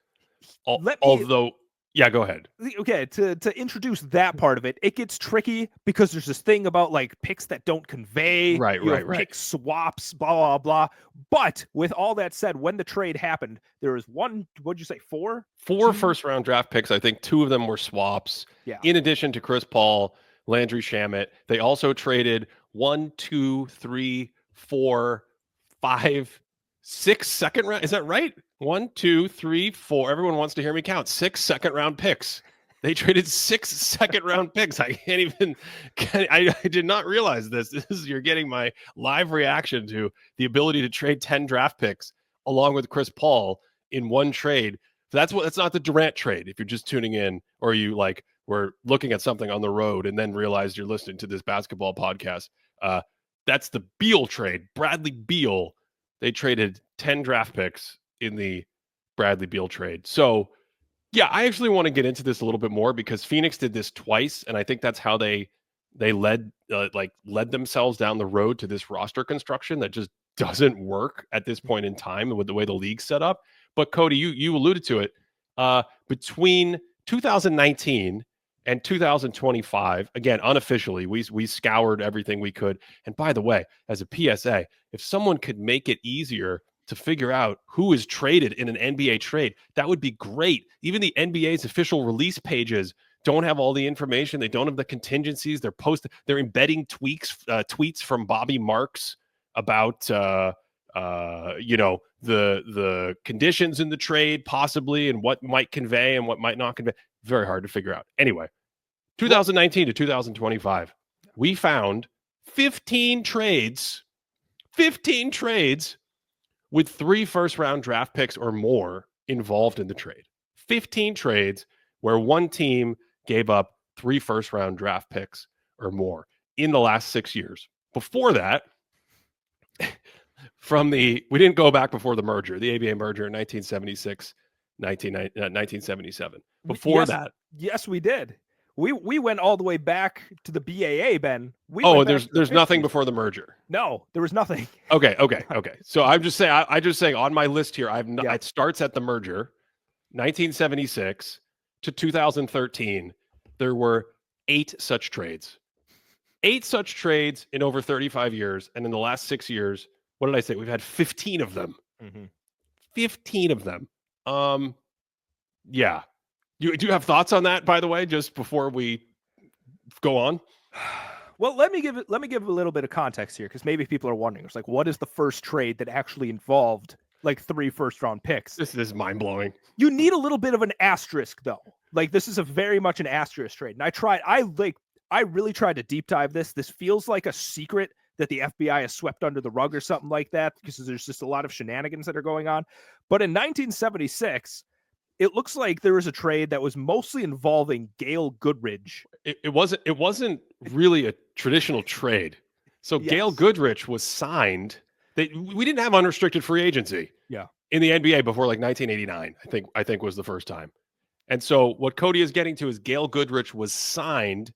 Speaker 1: Yeah, go ahead.
Speaker 2: Okay, to introduce that part of it, it gets tricky because there's this thing about like picks that don't convey,
Speaker 1: right.
Speaker 2: Pick swaps, blah, blah, blah. But with all that said, when the trade happened, there was 4
Speaker 1: first-round draft picks. I think 2 of them were swaps.
Speaker 2: Yeah.
Speaker 1: In addition to Chris Paul, Landry Shamet, they also traded 1, 2, 3, 4, 5, 6 second round. Is that right? 1, 2, 3, 4. Everyone wants to hear me count. 6 second-round picks. They traded 6 second-round picks. I did not realize this. You're getting my live reaction to the ability to trade 10 draft picks along with Chris Paul in one trade. That's not the Durant trade. If you're just tuning in, or you were looking at something on the road and then realized you're listening to this basketball podcast, that's the Beal trade. Bradley Beal. They traded 10 draft picks in the Bradley Beal trade. So, yeah, I actually want to get into this a little bit more, because Phoenix did this twice, and I think that's how they led themselves down the road to this roster construction that just doesn't work at this point in time with the way the league's set up. But Cody, you alluded to it. Between 2019 and 2025, again, unofficially, we scoured everything we could. And by the way, as a PSA, if someone could make it easier to figure out who is traded in an NBA trade, that would be great. Even the NBA's official release pages don't have all the information. They don't have the contingencies. They're embedding tweets from Bobby Marks about the conditions in the trade possibly, and what might convey and what might not convey. Very hard to figure out. Anyway, 2019 to 2025, we found 15 trades with 3 first-round draft picks or more involved in the trade. 15 trades where one team gave up 3 first-round draft picks or more in the last 6 years. Before that, we didn't go back before the merger, the ABA merger in 1976, 1977. Before that.
Speaker 2: Yes, we did. We went all the way back to the BAA, Ben.
Speaker 1: There's nothing before the merger.
Speaker 2: No, there was nothing.
Speaker 1: Okay. So I'm just saying, I just saying on my list here, it starts at the merger, 1976 to 2013. There were 8 such trades. 8 such trades in over 35 years, and in the last 6 years, what did I say? We've had 15 of them. 15 of them. Yeah. Do you have thoughts on that, by the way, just before we go on?
Speaker 2: Well, let me give a little bit of context here, because maybe people are wondering, it's like, what is the first trade that actually involved like 3 first-round picks?
Speaker 1: This is mind-blowing.
Speaker 2: You need a little bit of an asterisk, though. Like, this is a very much an asterisk trade. And I really tried to deep dive this. This feels like a secret that the FBI has swept under the rug or something like that, because there's just a lot of shenanigans that are going on. But in 1976, it looks like there was a trade that was mostly involving Gail Goodrich.
Speaker 1: It wasn't really a traditional trade. So yes. Gail Goodrich was signed. We didn't have unrestricted free agency.
Speaker 2: Yeah.
Speaker 1: In the NBA before like 1989, I think was the first time. And so what Cody is getting to is Gail Goodrich was signed,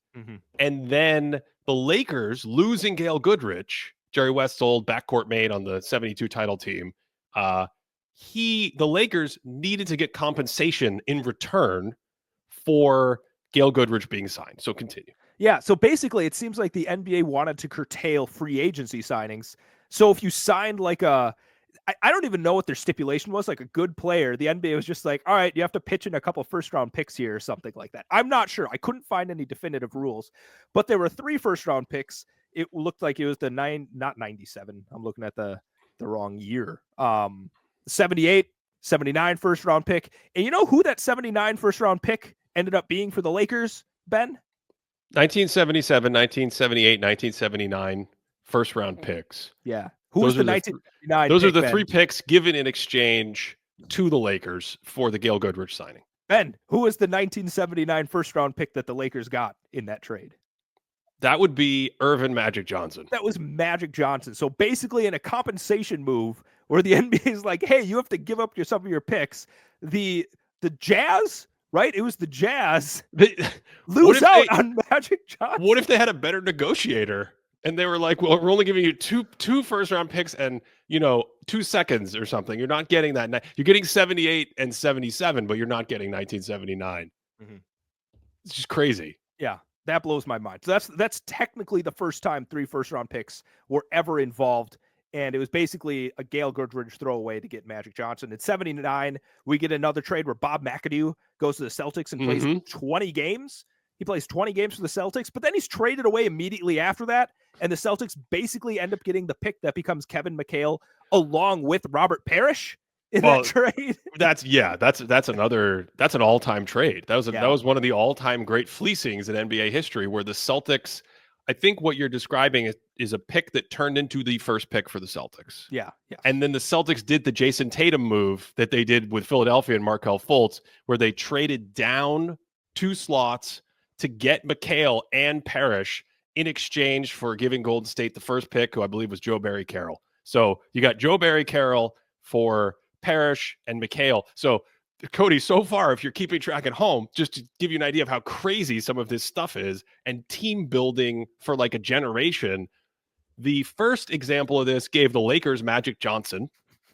Speaker 1: and then the Lakers, losing Gail Goodrich, Jerry West's old backcourt mate on the 72 title team, the Lakers needed to get compensation in return for Gail Goodrich being signed. So continue.
Speaker 2: Yeah, so basically it seems like the NBA wanted to curtail free agency signings. So if you signed like I don't even know what their stipulation was, like a good player, the NBA was just like, all right, you have to pitch in a couple first-round picks here or something like that. I'm not sure. I couldn't find any definitive rules, but there were 3 first-round picks. It looked like it was not 97. I'm looking at the wrong year. 78, 79 first-round pick. And you know who that 79 first-round pick ended up being for the Lakers, Ben?
Speaker 1: 1977, 1978, 1979 first-round picks.
Speaker 2: Yeah. Who was the 1979?
Speaker 1: Those are the 3 picks given in exchange to the Lakers for the Gail Goodrich signing.
Speaker 2: Ben, who was the 1979 first-round pick that the Lakers got in that trade?
Speaker 1: That would be Irvin Magic Johnson.
Speaker 2: That was Magic Johnson. So basically in a compensation move where the NBA is like, hey, you have to give up some of your picks. The Jazz, right? It was the Jazz lose out on Magic Johnson.
Speaker 1: What if they had a better negotiator? And they were like, well, we're only giving you two first-round picks and, 2 seconds or something. You're not getting that. You're getting 78 and 77, but you're not getting 1979. It's just crazy.
Speaker 2: Yeah, that blows my mind. So that's technically the first time 3 first-round picks were ever involved. And it was basically a Gail Goodrich throwaway to get Magic Johnson. In 79, we get another trade where Bob McAdoo goes to the Celtics and plays 20 games. He plays 20 games for the Celtics, but then he's traded away immediately after that. And the Celtics basically end up getting the pick that becomes Kevin McHale along with Robert Parrish in that trade. That's
Speaker 1: an all-time trade. That was one of the all-time great fleecings in NBA history, where the Celtics, I think what you're describing is a pick that turned into the first pick for the Celtics.
Speaker 2: Yeah.
Speaker 1: And then the Celtics did the Jason Tatum move that they did with Philadelphia and Markelle Fultz, where they traded down 2 slots to get McHale and Parrish in exchange for giving Golden State the first pick, who I believe was Joe Barry Carroll. So you got Joe Barry Carroll for Parrish and McHale. So Cody, so far, if you're keeping track at home, just to give you an idea of how crazy some of this stuff is and team building for like a generation, the first example of this gave the Lakers Magic Johnson,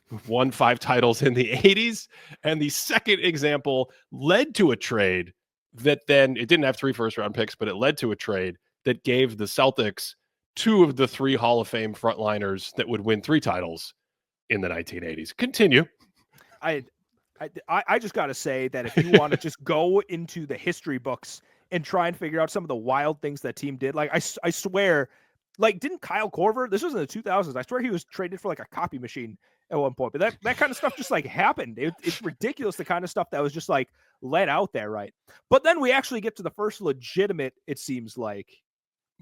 Speaker 1: who won 5 titles in the 80s. And the second example led to a trade that then, it didn't have 3 first-round picks, but it led to a trade that gave the Celtics 2 of the 3 Hall of Fame frontliners that would win 3 titles in the 1980s. Continue.
Speaker 2: I just got to say that if you want to just go into the history books and try and figure out some of the wild things that team did, like I swear, like didn't Kyle Korver, this was in the 2000s, I swear he was traded for like a copy machine at one point, but that kind of stuff just like happened. It's ridiculous, the kind of stuff that was just like let out there, right? But then we actually get to the first legitimate, it seems like,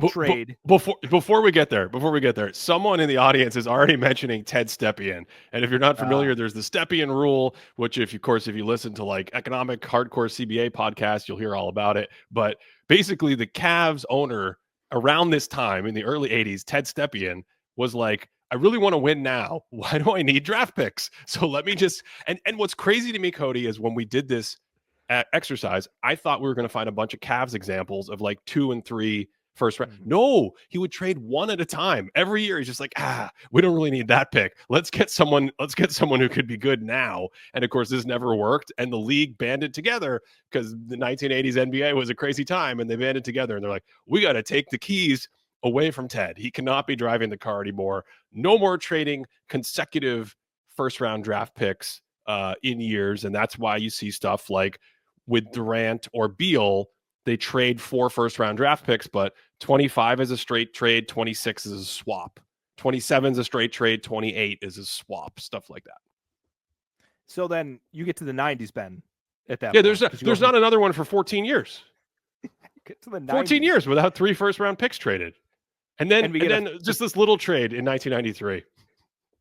Speaker 2: trade.
Speaker 1: Before we get there, someone in the audience is already mentioning Ted Stepan. And if you're not familiar, there's the Stepan rule, which if you listen to like economic hardcore CBA podcast, you'll hear all about it. But basically the Cavs owner around this time in the early 80s, Ted Stepan, was like, I really want to win now. Why do I need draft picks? So let me just and what's crazy to me, Cody, is when we did this exercise, I thought we were going to find a bunch of Cavs examples of like 2 and 3 first round. No, he would trade one at a time. Every year he's just like, we don't really need that pick. Let's get someone who could be good now. And of course, this never worked. And the league banded together because the 1980s NBA was a crazy time, and they banded together and they're like, we got to take the keys away from Ted. He cannot be driving the car anymore. No more trading consecutive first round draft picks in years. And that's why you see stuff like with Durant or Beal, they trade 4 first round draft picks, but 25 is a straight trade, 26 is a swap, 27 is a straight trade, 28 is a swap, stuff like that.
Speaker 2: So then you get to the 90s, Ben, at that
Speaker 1: point. There's not another one for 14 years.
Speaker 2: Get to the 90s.
Speaker 1: 14 years without 3 first round picks traded. And then just this little trade in 1993.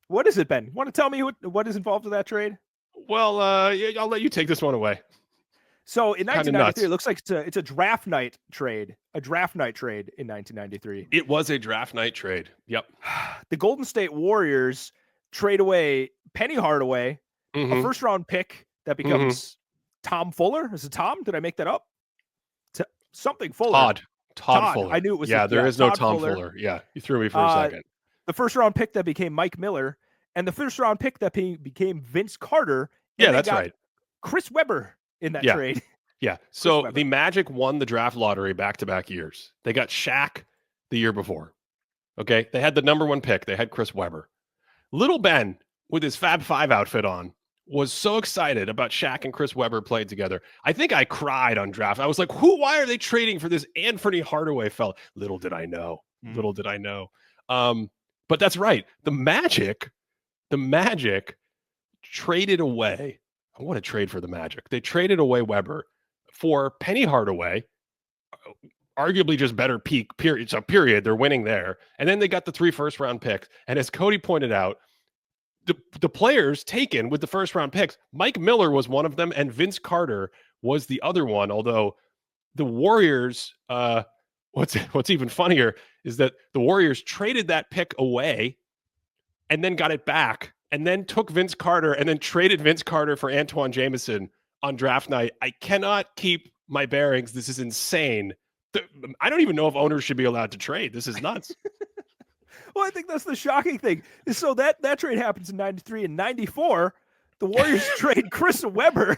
Speaker 2: What is it, Ben? Want to tell me what is involved with that trade?
Speaker 1: Well, I'll let you take this one away.
Speaker 2: So in 1993, it looks like it's a draft night trade. A draft night trade in 1993.
Speaker 1: It was a draft night trade. Yep.
Speaker 2: The Golden State Warriors trade away Penny Hardaway, a first round pick that becomes Tom Fuller. Is it Tom? Did I make that up? Something Fuller.
Speaker 1: Todd Fuller.
Speaker 2: I knew it was.
Speaker 1: Yeah, there is no Tom Fuller. Yeah, you threw me for a second.
Speaker 2: The first round pick that became Mike Miller, and the first round pick that became Vince Carter.
Speaker 1: Yeah, that's right.
Speaker 2: Chris Webber in that trade.
Speaker 1: Yeah. So the Magic won the draft lottery back-to-back years. They got Shaq the year before. Okay. They had the number 1 pick. They had Chris Webber. Little Ben, with his Fab Five outfit on, was so excited about Shaq and Chris Webber playing together. I think I cried on draft. I was like, why are they trading for this Anthony Hardaway fella? Little did I know. But that's right. The Magic traded away. What a trade for the Magic. They traded away Webber for Penny Hardaway, arguably just better peak period. So period, they're winning there. And then they got the 3 first round picks. And as Cody pointed out, the players taken with the first round picks, Mike Miller was one of them, and Vince Carter was the other one. Although the Warriors, what's even funnier is that the Warriors traded that pick away and then got it back, and then took Vince Carter and then traded Vince Carter for Antoine Jameson on draft night. I cannot keep my bearings. This is insane. I don't even know if owners should be allowed to trade. This is nuts.
Speaker 2: Well, I think that's the shocking thing. So that trade happens in 93 and 94. The Warriors trade Chris Webber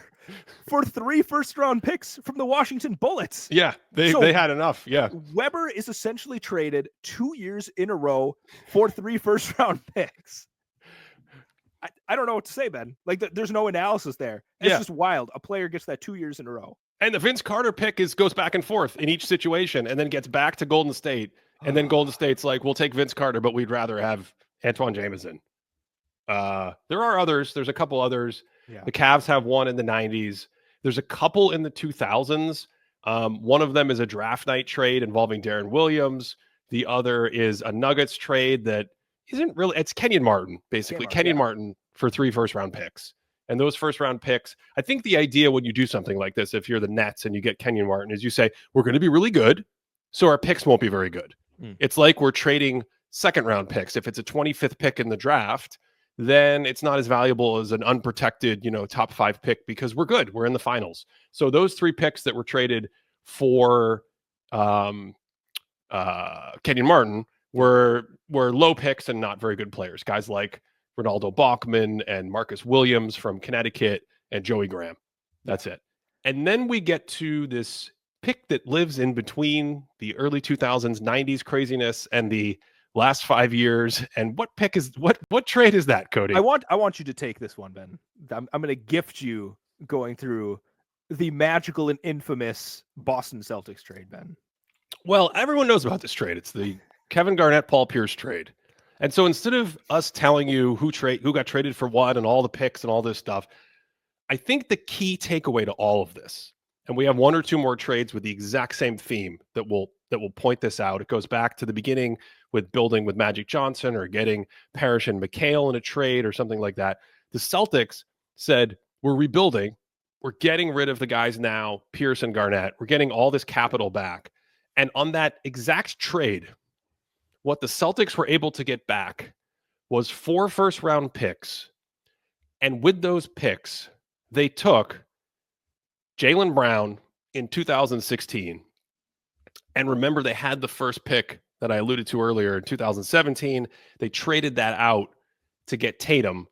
Speaker 2: for 3 first round picks from the Washington Bullets.
Speaker 1: Yeah, they had enough. Yeah.
Speaker 2: Webber is essentially traded 2 years in a row for 3 first round picks. I don't know what to say, Ben. Like, there's no analysis there. It's just wild. A player gets that 2 years in a row.
Speaker 1: And the Vince Carter pick goes back and forth in each situation, and then gets back to Golden State. And then Golden State's like, we'll take Vince Carter, but we'd rather have Antoine Jameson. There are others. There's a couple others. Yeah. The Cavs have one in the 90s. There's a couple in the 2000s. One of them is a draft night trade involving Darren Williams. The other is a Nuggets trade that isn't really, it's Kenyon Martin, basically. Kenyon Martin for 3 first round picks. And those first round picks, I think the idea when you do something like this, if you're the Nets and you get Kenyon Martin, is you say, we're going to be really good, so our picks won't be very good. It's like we're trading second round picks. If it's a 25th pick in the draft, then it's not as valuable as an unprotected, top 5 pick because we're good. We're in the finals. So those 3 picks that were traded for Kenyon Martin were low picks and not very good players. Guys like Ronaldo Bachman and Marcus Williams from Connecticut and Joey Graham. That's it. And then we get to this pick that lives in between the early 2000s, 90s craziness and the last 5 years. And what pick is what trade is that, Cody?
Speaker 2: I want you to take this one, Ben. I'm going to gift you going through the magical and infamous Boston Celtics trade, Ben.
Speaker 1: Well, everyone knows about this trade. It's the Kevin Garnett, Paul Pierce trade. And so instead of us telling you who got traded for what and all the picks and all this stuff, I think the key takeaway to all of this, and we have 1 or 2 more trades with the exact same theme that we'll that will point this out. It goes back to the beginning with building with Magic Johnson or getting Parrish and McHale in a trade or something like that. The Celtics said, we're rebuilding. We're getting rid of the guys now, Pierce and Garnett. We're getting all this capital back. And on that exact trade, what the Celtics were able to get back was 4 first-round picks. And with those picks, they took Jaylen Brown in 2016. And remember, they had the first pick that I alluded to earlier in 2017. They traded that out to get Tatum.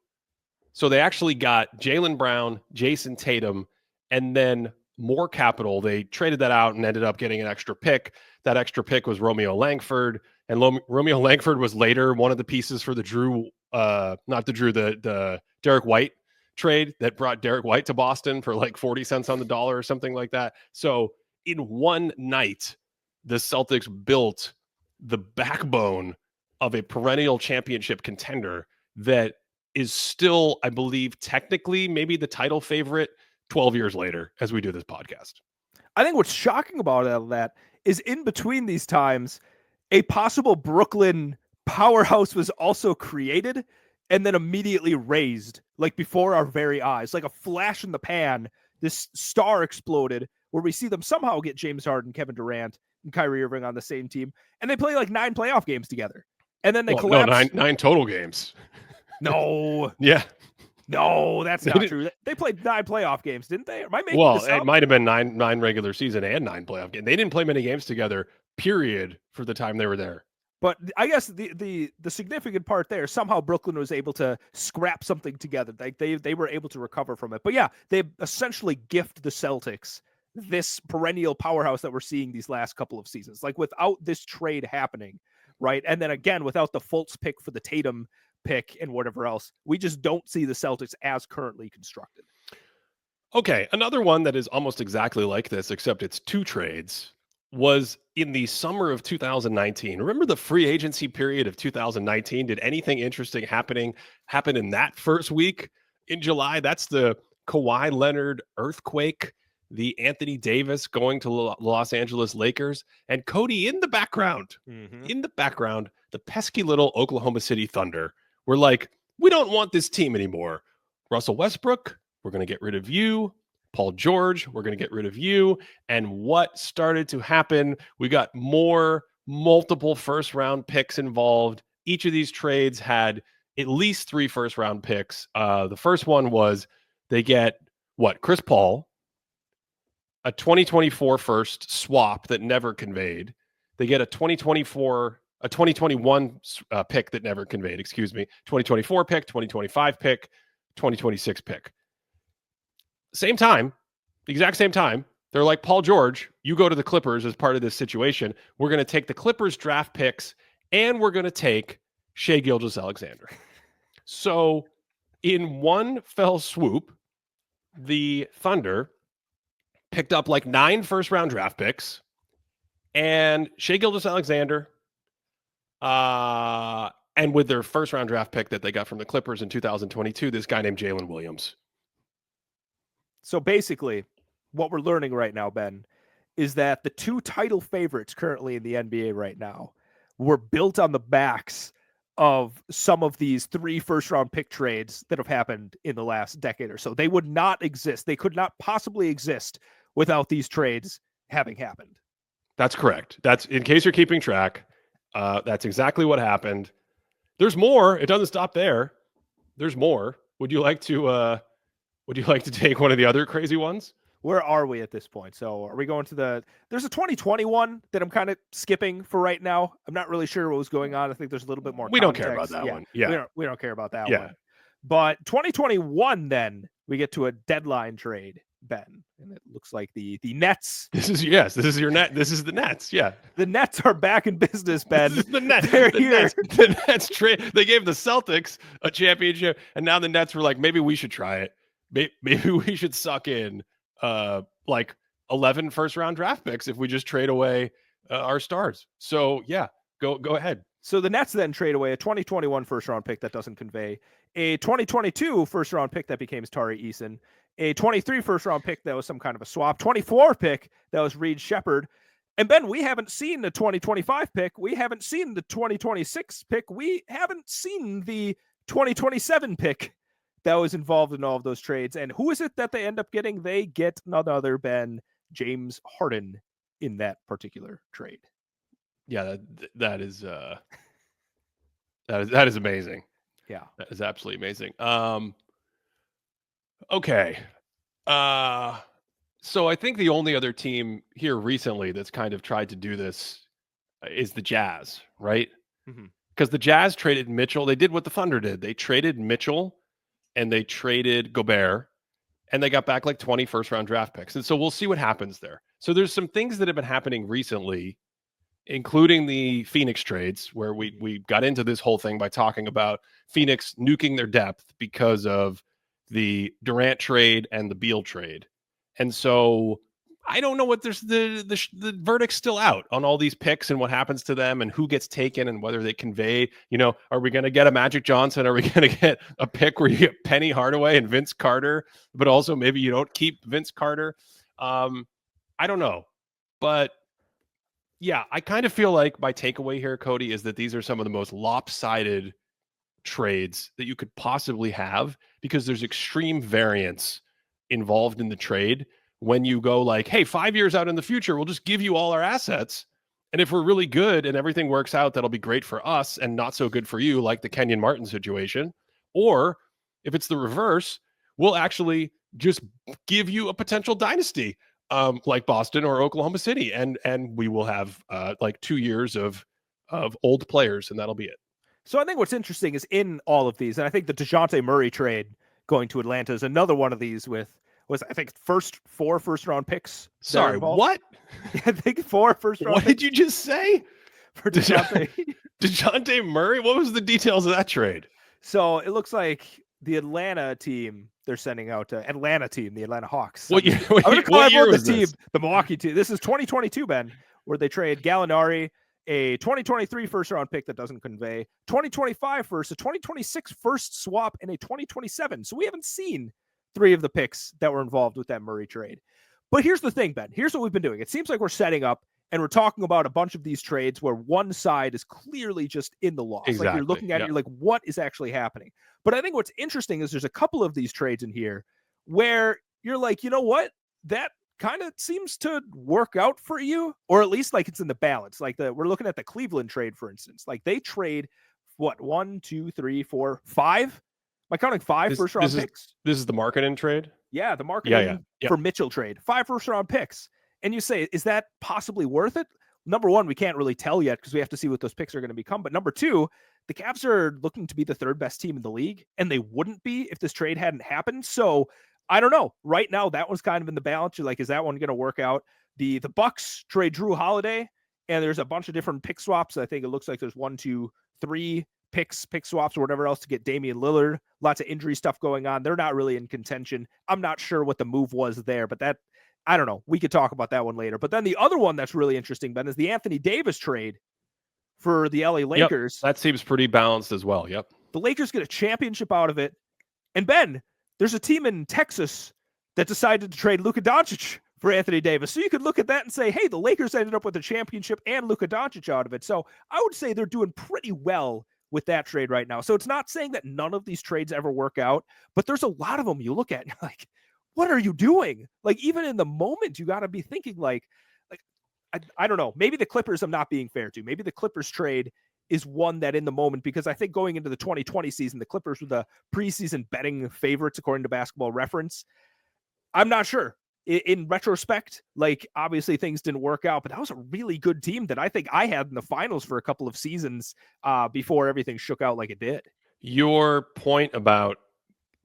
Speaker 1: So they actually got Jaylen Brown, Jason Tatum, and then more capital. They traded that out and ended up getting an extra pick. That extra pick was Romeo Langford. And Romeo Langford was later one of the pieces for the the Derek White trade that brought Derek White to Boston for like 40 cents on the dollar or something like that. So in one night, the Celtics built the backbone of a perennial championship contender that is still, I believe, technically maybe the title favorite 12 years later as we do this podcast.
Speaker 2: I think what's shocking about all that is in between these times, a possible Brooklyn powerhouse was also created and then immediately raised, like before our very eyes, like a flash in the pan. This star exploded where we see them somehow get James Harden, Kevin Durant, and Kyrie Irving on the same team, and they play like 9 playoff games together, and then they collapse.
Speaker 1: No, nine total games.
Speaker 2: No,
Speaker 1: yeah,
Speaker 2: no, that's not true. They played 9 playoff games, didn't they? Am I making this up?
Speaker 1: It might have been nine regular season and 9 playoff games. They didn't play many games together, period, for the time they were there.
Speaker 2: But I guess the significant part there, somehow Brooklyn was able to scrap something together. Like they were able to recover from it. But yeah, they essentially gift the Celtics this perennial powerhouse that we're seeing these last couple of seasons. Like without this trade happening, right? And then again, without the Fultz pick for the Tatum pick and whatever else, we just don't see the Celtics as currently constructed.
Speaker 1: Okay, another one that is almost exactly like this, except it's 2 trades, was in the summer of 2019. Remember the free agency period of 2019? Did anything interesting happen in that first week in July? That's the Kawhi Leonard earthquake, the Anthony Davis going to Los Angeles Lakers, and Cody in the background. In the background, the pesky little Oklahoma City Thunder were like, we don't want this team anymore. Russell Westbrook, we're going to get rid of you. Paul George, we're going to get rid of you. And what started to happen? We got multiple first-round picks involved. Each of these trades had at least 3 first-round picks. The first one was they get, Chris Paul, a 2024 first swap that never conveyed. They get a 2021 pick that never conveyed, 2024 pick, 2025 pick, 2026 pick. Same time, the exact same time, they're like, Paul George, you go to the Clippers as part of this situation. We're going to take the Clippers draft picks and we're going to take Shai Gilgeous-Alexander. So in one fell swoop, the Thunder picked up like 9 first-round draft picks and Shai Gilgeous-Alexander, and with their first-round draft pick that they got from the Clippers in 2022, this guy named Jalen Williams.
Speaker 2: So basically, what we're learning right now, Ben, is that the 2 title favorites currently in the NBA right now were built on the backs of some of these 3 first-round pick trades that have happened in the last decade or so. They would not exist. They could not possibly exist without these trades having happened.
Speaker 1: That's correct. That's, in case you're keeping track, that's exactly what happened. There's more. It doesn't stop there. There's more. Would you like to take one of the other crazy ones?
Speaker 2: Where are we at this point? So are we going to there's a 2021 that I'm kind of skipping for right now. I'm not really sure what was going on. I think there's a little bit more.
Speaker 1: We don't care about that one. Yeah.
Speaker 2: We don't care about that one. But 2021, then we get to a deadline trade, Ben. And it looks like the Nets.
Speaker 1: This is your net. This is the Nets. Yeah.
Speaker 2: The Nets are back in business, Ben.
Speaker 1: This is the Nets.
Speaker 2: They're here.
Speaker 1: The Nets trade. They gave the Celtics a championship, and now the Nets were like, maybe we should try it. Maybe we should suck in like 11 first-round draft picks if we just trade away our stars. So yeah, go ahead.
Speaker 2: So the Nets then trade away a 2021 first-round pick that doesn't convey, a 2022 first-round pick that became Tari Eason, a 23 first-round pick that was some kind of a swap, 24 pick that was Reed Shepherd, And Ben, we haven't seen the 2025 pick. We haven't seen the 2026 pick. We haven't seen the 2027 pick that was involved in all of those trades. And who is it that they end up getting? They get none other than James Harden in that particular trade.
Speaker 1: Yeah, that is amazing.
Speaker 2: Yeah,
Speaker 1: that is absolutely amazing. Okay. So I think the only other team here recently that's kind of tried to do this is the Jazz, right? Because the Jazz traded Mitchell. They did what the Thunder did. They traded Mitchell and they traded Gobert, and they got back like 20 first-round draft picks. And so we'll see what happens there. So there's some things that have been happening recently, including the Phoenix trades, where we got into this whole thing by talking about Phoenix nuking their depth because of the Durant trade and the Beal trade. And so I don't know what there's the verdict's still out on all these picks and what happens to them and who gets taken and whether they convey, are we going to get a Magic Johnson? Are we going to get a pick where you get Penny Hardaway and Vince Carter, but also maybe you don't keep Vince Carter? I don't know, but yeah, I kind of feel like my takeaway here, Cody, is that these are some of the most lopsided trades that you could possibly have because there's extreme variance involved in the trade when you go like, hey, 5 years out in the future, we'll just give you all our assets. And if we're really good and everything works out, that'll be great for us and not so good for you, like the Kenyon Martin situation. Or if it's the reverse, we'll actually just give you a potential dynasty like Boston or Oklahoma City. And we will have like 2 years of old players, and that'll be it.
Speaker 2: So I think what's interesting is in all of these, and I think the DeJounte Murray trade going to Atlanta is another one of these was I think four first round picks.
Speaker 1: Sorry, what?
Speaker 2: I think 4 first round.
Speaker 1: What did you just say?
Speaker 2: For DeJounte.
Speaker 1: DeJounte Murray? What was the details of that trade?
Speaker 2: So it looks like the Atlanta team they're sending out the Atlanta Hawks.
Speaker 1: What year?
Speaker 2: I'm going to call everyone the team,
Speaker 1: this?
Speaker 2: the Milwaukee team. This is 2022, Ben, where they trade Gallinari, a 2023 first round pick that doesn't convey, 2025 first, a 2026 first swap, and a 2027. So we haven't seen 3 of the picks that were involved with that Murray trade. But here's the thing, Ben. Here's what we've been doing. It seems like we're setting up and we're talking about a bunch of these trades where one side is clearly just in the loss.
Speaker 1: Exactly.
Speaker 2: Like you're looking at it, you're like, what is actually happening? But I think what's interesting is there's a couple of these trades in here where you're like, you know what? That kind of seems to work out for you, or at least like it's in the balance. Like we're looking at the Cleveland trade, for instance. Like they trade what, 1, 2, 3, 4, 5? Am I counting 5 first round picks?
Speaker 1: This is the marketing trade?
Speaker 2: Yeah, the marketing for Mitchell trade. 5 first round picks. And you say, is that possibly worth it? Number one, we can't really tell yet because we have to see what those picks are going to become. But number two, the Cavs are looking to be the 3rd best team in the league, and they wouldn't be if this trade hadn't happened. So I don't know. Right now, that one's kind of in the balance. You're like, is that one going to work out? The Bucks trade Drew Holiday, and there's a bunch of different pick swaps. I think it looks like there's 1, 2, 3 pick swaps or whatever else to get Damian Lillard. Lots of injury stuff going on. They're not really in contention. I'm not sure what the move was there, but that, I don't know. We could talk about that one later. But then the other one that's really interesting, Ben, is the Anthony Davis trade for the LA Lakers.
Speaker 1: That seems pretty balanced as well. Yep.
Speaker 2: The Lakers get a championship out of it. And Ben, there's a team in Texas that decided to trade Luka Doncic for Anthony Davis. So you could look at that and say, hey, the Lakers ended up with a championship and Luka Doncic out of it. So I would say they're doing pretty well with that trade right now. So it's not saying that none of these trades ever work out, but there's a lot of them you look at and you're like, what are you doing? Like, even in the moment, you got to be thinking like I don't know. Maybe the Clippers I'm not being fair to. Maybe the Clippers trade is one that in the moment, because I think going into the 2020 season, the Clippers were the preseason betting favorites, according to Basketball Reference. I'm not sure. In retrospect, like, obviously things didn't work out, but that was a really good team that I think I had in the finals for a couple of seasons before everything shook out like it did.
Speaker 1: Your point about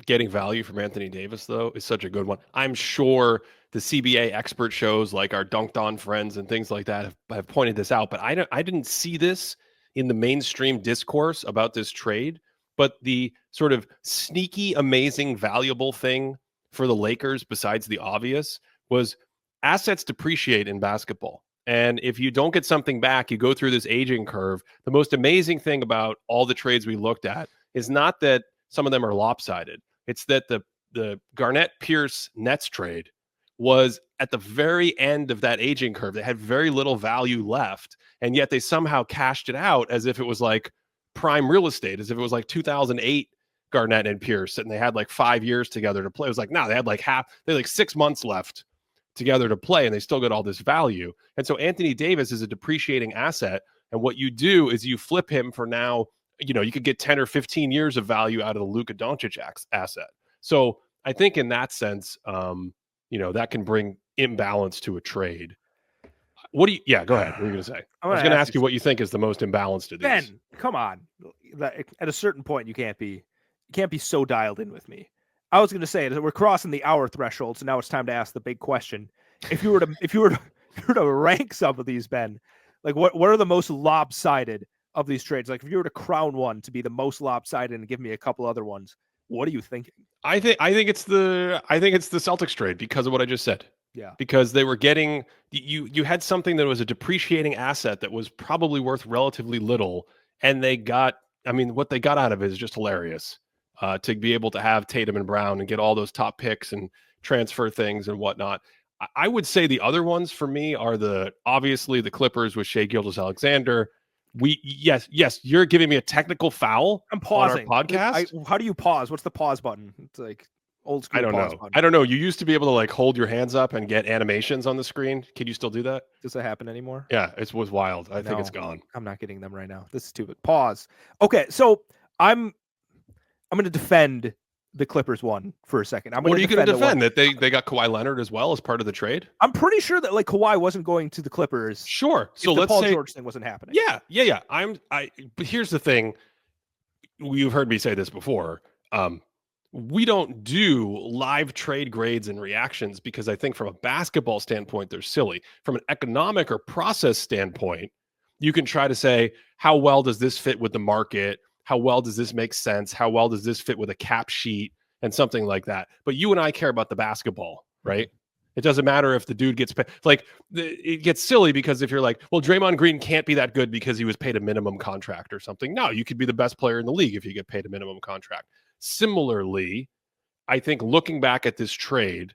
Speaker 1: getting value from Anthony Davis, though, is such a good one. I'm sure the CBA expert shows like our Dunked On friends and things like that have pointed this out, but I didn't see this in the mainstream discourse about this trade. But the sort of sneaky, amazing, valuable thing for the Lakers, besides the obvious, was assets depreciate in basketball. And if you don't get something back, you go through this aging curve. The most amazing thing about all the trades we looked at is not that some of them are lopsided. It's that the Garnett Pierce Nets trade was at the very end of that aging curve. They had very little value left, and yet they somehow cashed it out as if it was like prime real estate, as if it was like 2008 Garnett and Pierce, and they had like 5 years together to play. It was like, no, they had like 6 months left together to play, and they still got all this value. And so Anthony Davis is a depreciating asset. And what you do is you flip him for now, you could get 10 or 15 years of value out of the Luka Doncic asset. So I think in that sense, that can bring imbalance to a trade. Go ahead. What are you going to say? I was going to ask you what you think is the most imbalanced of these.
Speaker 2: Ben, come on. At a certain point, you can't be so dialed in with me. I was going to say that we're crossing the hour threshold, so now it's time to ask the big question. If you were to rank some of these, Ben, like what are the most lopsided of these trades? Like if you were to crown one to be the most lopsided and give me a couple other ones, what are you thinking?
Speaker 1: I think it's the Celtics trade because of what I just said.
Speaker 2: Yeah.
Speaker 1: Because they were getting you had something that was a depreciating asset that was probably worth relatively little, and what they got out of it is just hilarious. To be able to have Tatum and Brown and get all those top picks and transfer things and whatnot. I would say the other ones for me are obviously the Clippers with Shai Gilgeous-Alexander. Yes, you're giving me a technical foul.
Speaker 2: I'm pausing
Speaker 1: on our podcast.
Speaker 2: How do you pause? What's the pause button? It's like old school.
Speaker 1: I don't know. You used to be able to like hold your hands up and get animations on the screen. Can you still do that?
Speaker 2: Does that happen anymore?
Speaker 1: Yeah, it was wild. I think it's gone.
Speaker 2: I'm not getting them right now. This is stupid. Pause. Okay, so I'm going to defend the Clippers one for a second.
Speaker 1: What are you going to defend? That they got Kawhi Leonard as well as part of the trade?
Speaker 2: I'm pretty sure that like Kawhi wasn't going to the Clippers.
Speaker 1: Sure. So
Speaker 2: let's
Speaker 1: say
Speaker 2: Paul George thing wasn't happening.
Speaker 1: Yeah. But here's the thing. You've heard me say this before. We don't do live trade grades and reactions because I think from a basketball standpoint, they're silly. From an economic or process standpoint, you can try to say, how well does this fit with the market? How well does this make sense? How well does this fit with a cap sheet and something like that? But you and I care about the basketball, right? It doesn't matter if the dude gets paid. Like, it gets silly because if you're like, well, Draymond Green can't be that good because he was paid a minimum contract or something. No, you could be the best player in the league if you get paid a minimum contract. Similarly, I think looking back at this trade,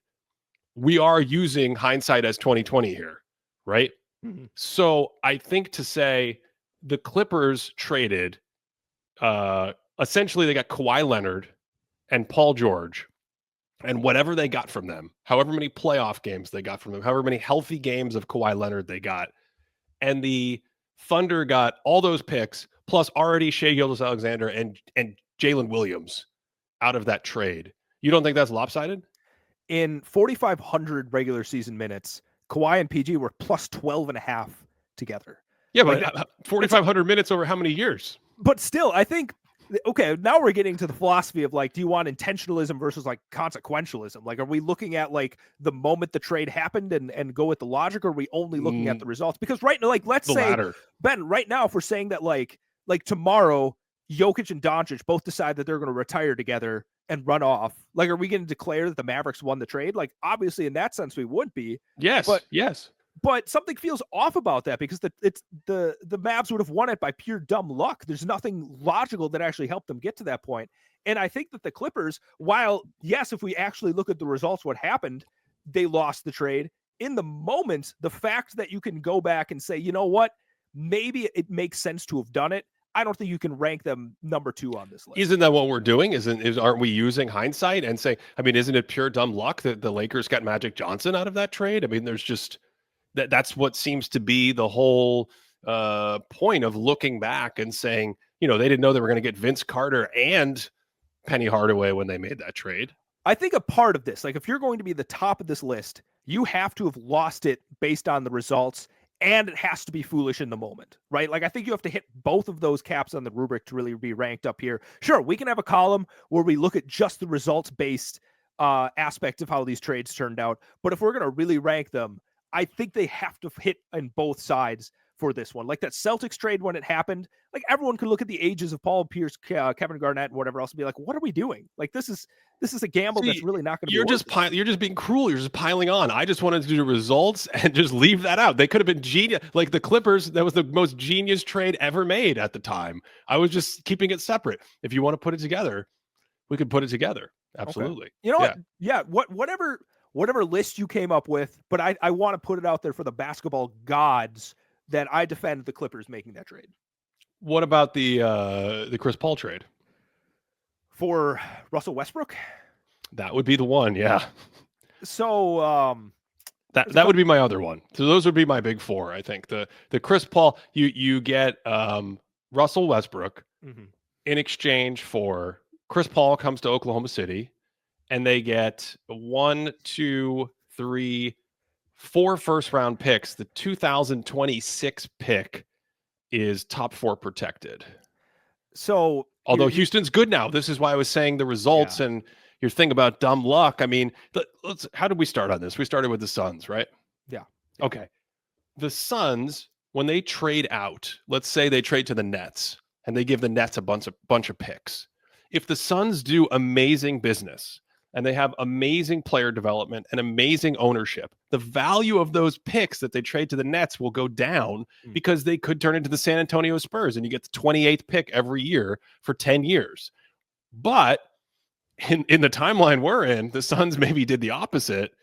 Speaker 1: we are using hindsight as 2020 here, right? Mm-hmm. So I think to say the Clippers traded, essentially they got Kawhi Leonard and Paul George, and whatever they got from them, however many playoff games they got from them, however many healthy games of Kawhi Leonard they got, and the Thunder got all those picks plus already Shai Gilgeous-Alexander and Jalen Williams out of that trade. You don't think that's lopsided?
Speaker 2: In 4,500 regular season minutes, Kawhi and PG were plus 12.5 together.
Speaker 1: Yeah, but 4,500 minutes over how many years?
Speaker 2: But still, I think, okay, now we're getting to the philosophy of like, do you want intentionalism versus like consequentialism? Like, are we looking at like the moment the trade happened and go with the logic, or are we only looking at the results? Because right now, like, let's say, latter. Ben, right now, if we're saying that like tomorrow, Jokic and Doncic both decide that they're going to retire together and run off, like, are we going to declare that the Mavericks won the trade? Like, obviously, in that sense, we would be.
Speaker 1: Yes, yes.
Speaker 2: But something feels off about that because the Mavs would have won it by pure dumb luck. There's nothing logical that actually helped them get to that point. And I think that the Clippers, while, yes, if we actually look at the results, what happened, they lost the trade. In the moment, the fact that you can go back and say, you know what, maybe it makes sense to have done it, I don't think you can rank them number 2 on this list.
Speaker 1: Isn't that what we're doing? Aren't we using hindsight and say, I mean, isn't it pure dumb luck that the Lakers got Magic Johnson out of that trade? I mean, there's just that's what seems to be the whole point of looking back and saying, they didn't know they were going to get Vince Carter and Penny Hardaway when they made that trade.
Speaker 2: I think a part of this, like if you're going to be the top of this list, you have to have lost it based on the results. And it has to be foolish in the moment, right? Like, I think you have to hit both of those caps on the rubric to really be ranked up here. Sure, we can have a column where we look at just the results-based aspect of how these trades turned out. But if we're going to really rank them, I think they have to hit on both sides for this one. Like that Celtics trade when it happened, like everyone could look at the ages of Paul Pierce, Kevin Garnett, and whatever else and be like, what are we doing? Like, this is a gamble that's really not going to be
Speaker 1: You're just being cruel. You're just piling on. I just wanted to do the results and just leave that out. They could have been genius. Like the Clippers, that was the most genius trade ever made at the time. I was just keeping it separate. If you want to put it together, we could put it together. Absolutely.
Speaker 2: Okay. You know what? Yeah. whatever list you came up with, but I want to put it out there for the basketball gods that I defend the Clippers making that trade.
Speaker 1: What about the Chris Paul trade?
Speaker 2: For Russell Westbrook?
Speaker 1: That would be the one, yeah.
Speaker 2: So
Speaker 1: that would be my other one. So those would be my big four, I think. The Chris Paul, you get Russell Westbrook in exchange for Chris Paul comes to Oklahoma City, and they get 1, 2, 3, 4 first-round picks. The 2026 pick is top 4 protected.
Speaker 2: So,
Speaker 1: although Houston's good now, this is why I was saying the results and your thing about dumb luck. I mean, how did we start on this? We started with the Suns, right?
Speaker 2: Yeah.
Speaker 1: Okay. The Suns, when they trade out, let's say they trade to the Nets and they give the Nets a bunch of picks. If the Suns do amazing business and they have amazing player development and amazing ownership, the value of those picks that they trade to the Nets will go down because they could turn into the San Antonio Spurs and you get the 28th pick every year for 10 years. But in the timeline we're in, the Suns maybe did the opposite.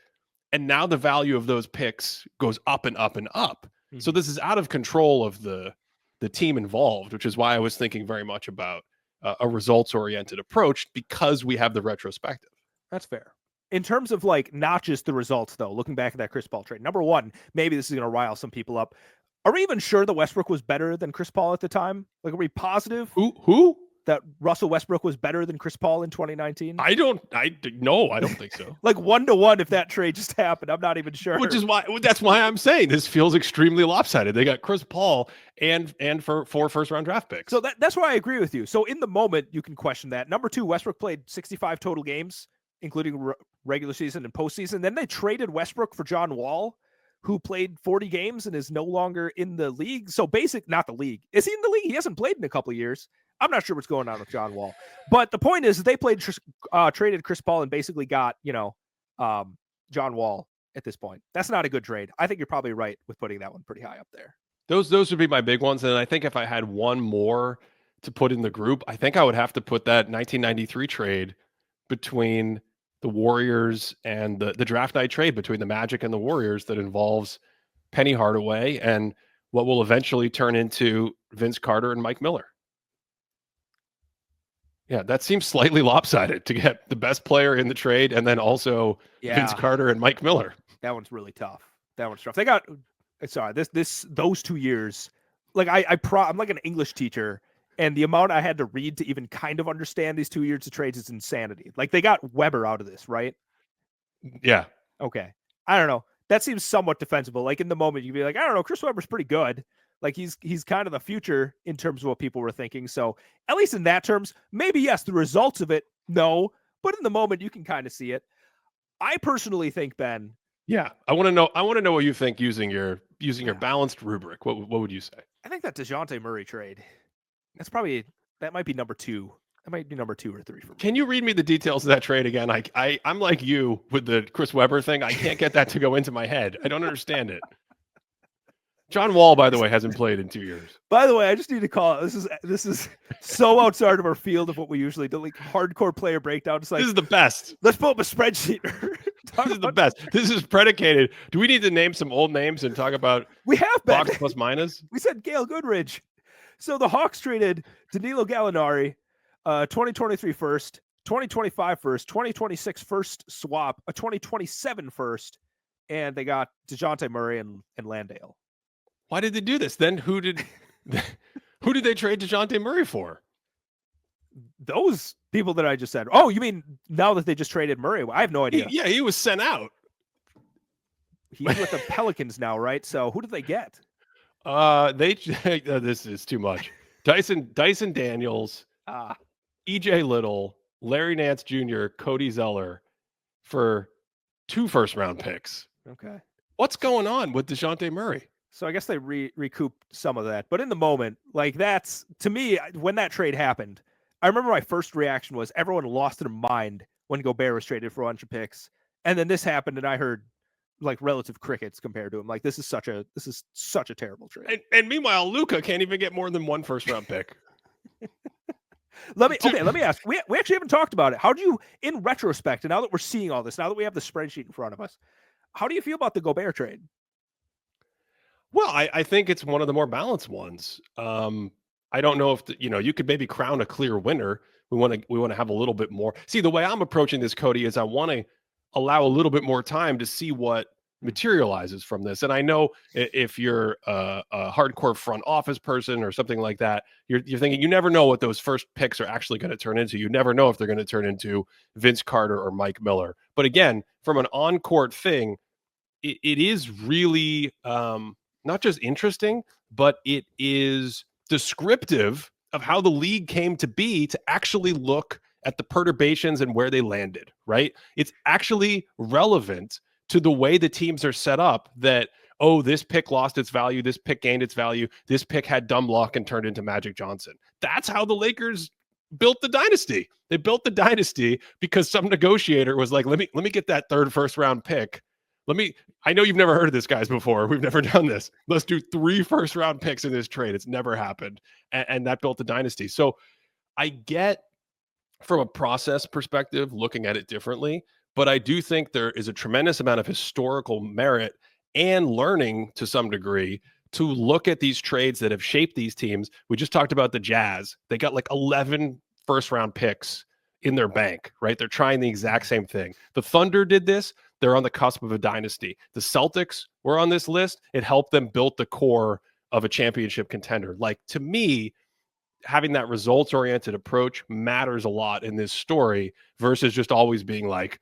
Speaker 1: And now the value of those picks goes up and up and up. So this is out of control of the team involved, which is why I was thinking very much about a results-oriented approach because we have the retrospective.
Speaker 2: That's fair. In terms of like not just the results, though, looking back at that Chris Paul trade, number one, maybe this is going to rile some people up. Are we even sure that Westbrook was better than Chris Paul at the time? Like, are we positive?
Speaker 1: Who?
Speaker 2: That Russell Westbrook was better than Chris Paul in 2019?
Speaker 1: I don't think so.
Speaker 2: Like 1-to-1 if that trade just happened. I'm not even sure.
Speaker 1: That's why I'm saying this feels extremely lopsided. They got Chris Paul and for 4 first-round draft picks.
Speaker 2: So that's why I agree with you. So in the moment, you can question that. Number two, Westbrook played 65 total games, including regular season and postseason. Then they traded Westbrook for John Wall, who played 40 games and is no longer in the league. So not the league. Is he in the league? He hasn't played in a couple of years. I'm not sure what's going on with John Wall. But the point is they traded Chris Paul and basically got, John Wall at this point. That's not a good trade. I think you're probably right with putting that one pretty high up there.
Speaker 1: Those would be my big ones. And I think if I had one more to put in the group, I think I would have to put that 1993 trade between the Warriors and the draft night trade between the Magic and the Warriors that involves Penny Hardaway and what will eventually turn into Vince Carter and Mike Miller. Yeah, that seems slightly lopsided to get the best player in the trade and then also Vince Carter and Mike Miller.
Speaker 2: That one's really tough. They got those 2 years. Like I'm like an English teacher, and the amount I had to read to even kind of understand these 2 years of trades is insanity. Like they got Weber out of this, right?
Speaker 1: Yeah.
Speaker 2: Okay. I don't know. That seems somewhat defensible. Like in the moment, you'd be like, I don't know, Chris Webber's pretty good. Like he's kind of the future in terms of what people were thinking. So at least in that terms, maybe yes, the results of it, no. But in the moment, you can kind of see it. I personally think, Ben.
Speaker 1: Yeah, I want to know what you think using your balanced rubric. What would you say?
Speaker 2: I think that DeJounte Murray trade. That might be number 2. That might be number 2 or 3 for me.
Speaker 1: Can you read me the details of that trade again? I'm like you with the Chris Webber thing. I can't get that to go into my head. I don't understand it. John Wall, by the way, hasn't played in 2 years.
Speaker 2: By the way, I just need to call it. This is so outside of our field of what we usually do, like hardcore player breakdown. It's like,
Speaker 1: this is the best.
Speaker 2: Let's pull up a spreadsheet.
Speaker 1: This is the best. This is predicated. Do we need to name some old names and talk about
Speaker 2: we have
Speaker 1: box plus minus?
Speaker 2: We said Gail Goodridge. So the Hawks traded Danilo Gallinari, 2023 first, 2025 first, 2026 first swap, a 2027 first, and they got DeJounte Murray and Landale.
Speaker 1: Why did they do this? Then who did they trade DeJounte Murray for?
Speaker 2: Those people that I just said. Oh, you mean now that they just traded Murray? I have no idea.
Speaker 1: He was sent out.
Speaker 2: He's with the Pelicans now, right? So who did they get?
Speaker 1: This is too much. Dyson Daniels, EJ Little, Larry Nance Jr., Cody Zeller for 2 first-round picks.
Speaker 2: Okay.
Speaker 1: What's going on with DeJounte Murray?
Speaker 2: So I guess they recouped some of that. But in the moment, like that's, to me, when that trade happened, I remember my first reaction was everyone lost their mind when Gobert was traded for a bunch of picks. And then this happened, and I heard like relative crickets compared to him. Like this is such a terrible trade.
Speaker 1: And meanwhile, Luka can't even get more than 1 first-round pick.
Speaker 2: Let me ask. We actually haven't talked about it. How do you, in retrospect, and now that we're seeing all this, now that we have the spreadsheet in front of us, how do you feel about the Gobert trade?
Speaker 1: Well, I think it's one of the more balanced ones. I don't know if you could maybe crown a clear winner. We want to have a little bit more. See, the way I'm approaching this, Cody, is I want to allow a little bit more time to see what materializes from this. And I know if you're a hardcore front office person or something like that, you're thinking you never know what those first picks are actually going to turn into. You never know if they're going to turn into Vince Carter or Mike Miller. But again, from an on-court thing, it is really not just interesting, but it is descriptive of how the league came to be, to actually look at the perturbations and where they landed, right? It's actually relevant to the way the teams are set up, that, oh, this pick lost its value, this pick gained its value, this pick had dumb luck and turned into Magic Johnson. That's how the Lakers built the dynasty. They built the dynasty because some negotiator was like, let me get that third first round pick. I know you've never heard of this, guys, before. We've never done this. Let's do 3 first round picks in this trade. It's never happened. And that built the dynasty. So I get, from a process perspective, looking at it differently, but I do think there is a tremendous amount of historical merit and learning to some degree to look at these trades that have shaped these teams. We just talked about the Jazz. They got like 11 first round picks in their bank, right? They're trying the exact same thing. The Thunder did this. They're on the cusp of a dynasty. The Celtics were on this list. It helped them build the core of a championship contender. Like, to me, having that results-oriented approach matters a lot in this story versus just always being like,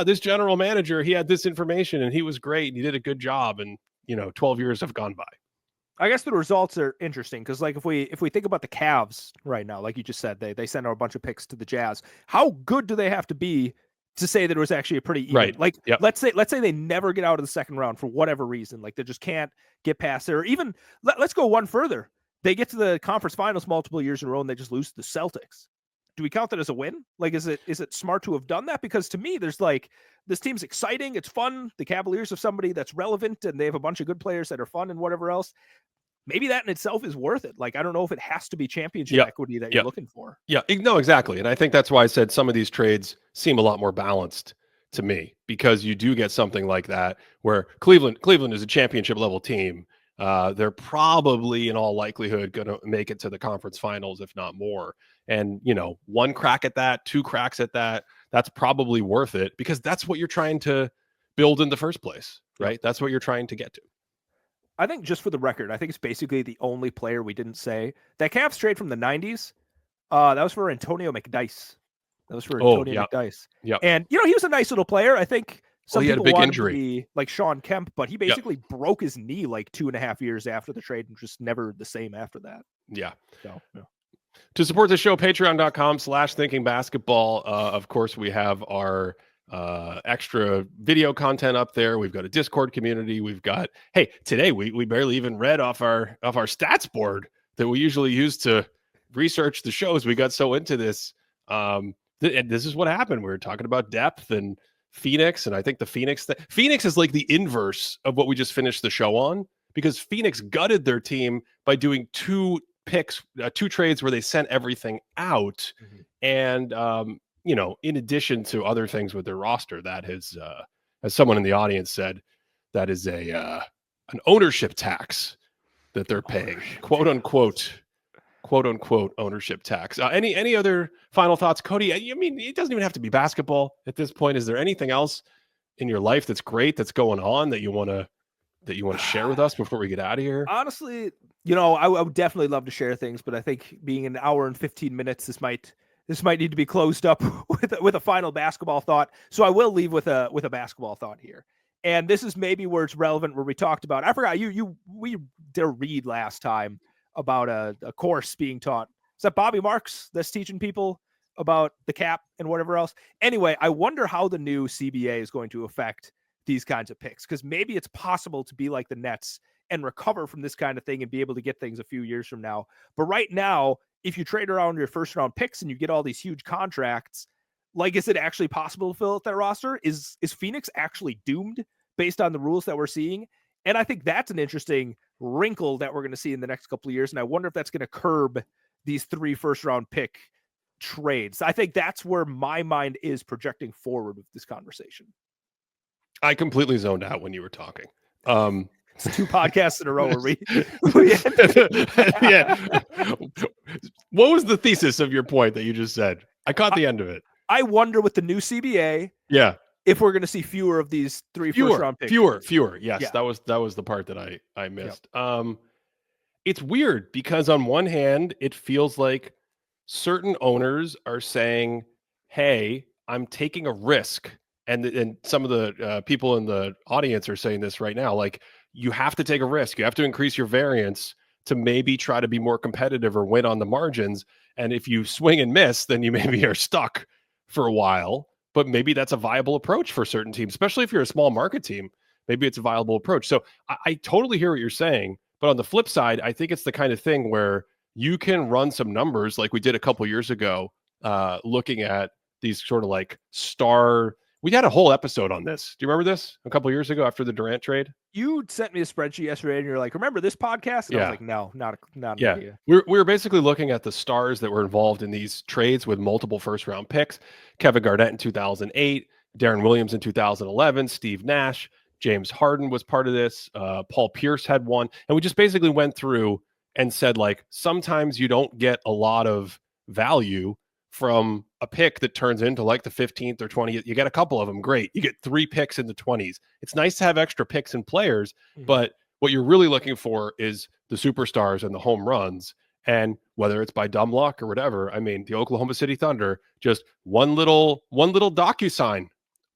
Speaker 1: this general manager, he had this information and he was great and he did a good job, and 12 years have gone by.
Speaker 2: I guess the results are interesting because, like, if we think about the Cavs right now, like you just said, they sent out a bunch of picks to the Jazz. How good do they have to be to say that it was actually a pretty even?
Speaker 1: Right.
Speaker 2: Like,
Speaker 1: yep.
Speaker 2: let's say they never get out of the second round for whatever reason, like they just can't get past there. Or even let's go one further. They get to the conference finals multiple years in a row and they just lose to the Celtics. Do we count that as a win? Like, is it smart to have done that? Because to me, there's like, this team's exciting. It's fun. The Cavaliers have somebody that's relevant and they have a bunch of good players that are fun and whatever else. Maybe that in itself is worth it. Like, I don't know if it has to be championship equity that you're looking for.
Speaker 1: Yeah, no, exactly. And I think that's why I said some of these trades seem a lot more balanced to me, because you do get something like that where Cleveland is a championship level team. They're probably in all likelihood going to make it to the conference finals, if not more. And, one crack at that, 2 cracks at that, that's probably worth it, because that's what you're trying to build in the first place, right? Yep. That's what you're trying to get to.
Speaker 2: I think, just for the record, I think it's basically the only player we didn't say. That Cavs trade from the 90s, that was for Antonio McDyess. McDyess.
Speaker 1: Yeah.
Speaker 2: And, he was a nice little player. I think some
Speaker 1: he had
Speaker 2: people
Speaker 1: a big
Speaker 2: wanted
Speaker 1: injury
Speaker 2: to be like Sean Kemp, but he basically broke his knee like 2.5 years after the trade and just never the same after that.
Speaker 1: Yeah.
Speaker 2: So, yeah.
Speaker 1: To support the show, patreon.com/thinkingbasketball. Of course, we have our extra video content up there. We've got a Discord community. We've got, hey, today we barely even read off our stats board that we usually use to research the shows. We got so into this. And this is what happened. We were talking about depth and Phoenix, and I think the Phoenix is like the inverse of what we just finished the show on, because Phoenix gutted their team by doing 2 trades where they sent everything out. Mm-hmm. And in addition to other things with their roster, that has, as someone in the audience said, that is an ownership tax that they're paying, quote unquote ownership tax. Any other final thoughts, Cody? I mean, it doesn't even have to be basketball at this point. Is there anything else in your life that's great, that's going on, that you want to share with us before we get out of here?
Speaker 2: Honestly, I would definitely love to share things, but I think being an hour and 15 minutes, this might need to be closed up with a final basketball thought. So I will leave with a basketball thought here. And this is maybe where it's relevant, where we talked about, I forgot we did a read last time about a course being taught. Is that Bobby Marks that's teaching people about the cap and whatever else? Anyway, I wonder how the new CBA is going to affect these kinds of picks, because maybe it's possible to be like the Nets and recover from this kind of thing and be able to get things a few years from now. But right now, if you trade around your first round picks and you get all these huge contracts, like, is it actually possible to fill out that roster? Is Phoenix actually doomed based on the rules that we're seeing? And I think that's an interesting wrinkle that we're going to see in the next couple of years. And I wonder if that's going to curb these 3 first round pick trades. I think that's where my mind is projecting forward with this conversation.
Speaker 1: I completely zoned out when you were talking.
Speaker 2: It's 2 podcasts in a row where we
Speaker 1: yeah. What was the thesis of your point that you just said? I caught the end of it.
Speaker 2: I wonder with the new CBA, if we're going to see fewer of these 3 first-round picks.
Speaker 1: Fewer. Yes, that was the part that I missed. Yep. It's weird because on one hand, it feels like certain owners are saying, "Hey, I'm taking a risk," and some of the people in the audience are saying this right now. Like, you have to take a risk. You have to increase your variance to maybe try to be more competitive or win on the margins. And if you swing and miss, then you maybe are stuck for a while. But maybe that's a viable approach for certain teams, especially if you're a small market team. Maybe it's a viable approach. So I totally hear what you're saying. But on the flip side, I think it's the kind of thing where you can run some numbers like we did a couple years ago, looking at these sort of like star. We had a whole episode on this. Do you remember this a couple years ago after the Durant trade?
Speaker 2: You sent me a spreadsheet yesterday and you're like, remember this podcast? And I was like, no, not an idea.
Speaker 1: We were basically looking at the stars that were involved in these trades with multiple first-round picks. Kevin Garnett in 2008, Darren Williams in 2011, Steve Nash, James Harden was part of this. Paul Pierce had one. And we just basically went through and said, like, sometimes you don't get a lot of value from a pick that turns into like the 15th or 20th. You get a couple of them, great. You get 3 picks in the 20s. It's nice to have extra picks and players, but what you're really looking for is the superstars and the home runs. And whether it's by dumb luck or whatever, I mean, the Oklahoma City Thunder, just one little DocuSign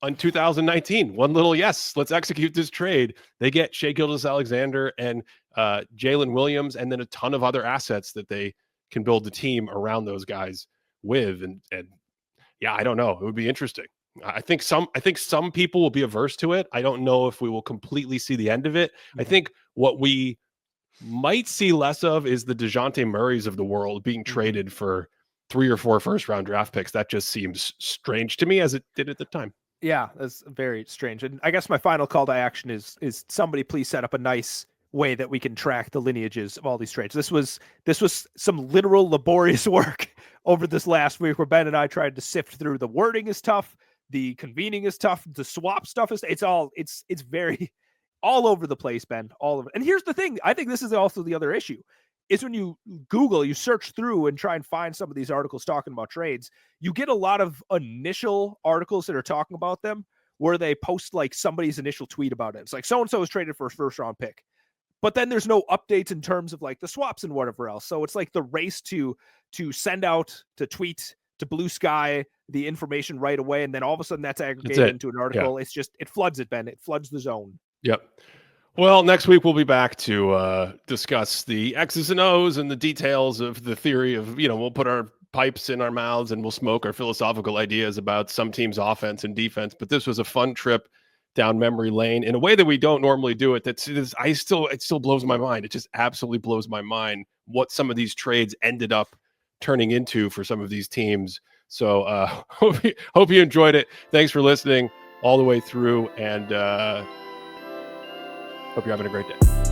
Speaker 1: on 2019, one little, yes, let's execute this trade. They get Shai Gilgeous-Alexander and Jalen Williams, and then a ton of other assets that they can build the team around those guys with. And yeah, I don't know. It would be interesting. I think some people will be averse to it. I don't know if we will completely see the end of it. I think what we might see less of is the DeJounte Murrays of the world being traded for 3 or 4 first-round draft picks. That just seems strange to me, as it did at the time.
Speaker 2: Yeah, that's very strange. And I guess my final call to action is somebody please set up a nice way that we can track the lineages of all these trades. This was some literal laborious work over this last week where Ben and I tried to sift through. The wording is tough, the convening is tough, the swap stuff is it's very all over the place, Ben. All of it. And here's the thing, I think this is also the other issue, is when you Google, you search through and try and find some of these articles talking about trades, you get a lot of initial articles that are talking about them where they post like somebody's initial tweet about it. It's like so-and-so was traded for a first-round pick. But then there's no updates in terms of like the swaps and whatever else. So it's like the race to send out, to tweet, to Blue Sky the information right away. And then all of a sudden that's aggregated into an article. Yeah. It's just, it floods it, Ben. It floods the zone.
Speaker 1: Yep. Well, next week we'll be back to discuss the X's and O's and the details of the theory of, we'll put our pipes in our mouths and we'll smoke our philosophical ideas about some teams' offense and defense. But this was a fun trip down memory lane in a way that we don't normally do it. It still blows my mind. It just absolutely blows my mind what some of these trades ended up turning into for some of these teams. So hope you enjoyed it. Thanks for listening all the way through, and hope you're having a great day.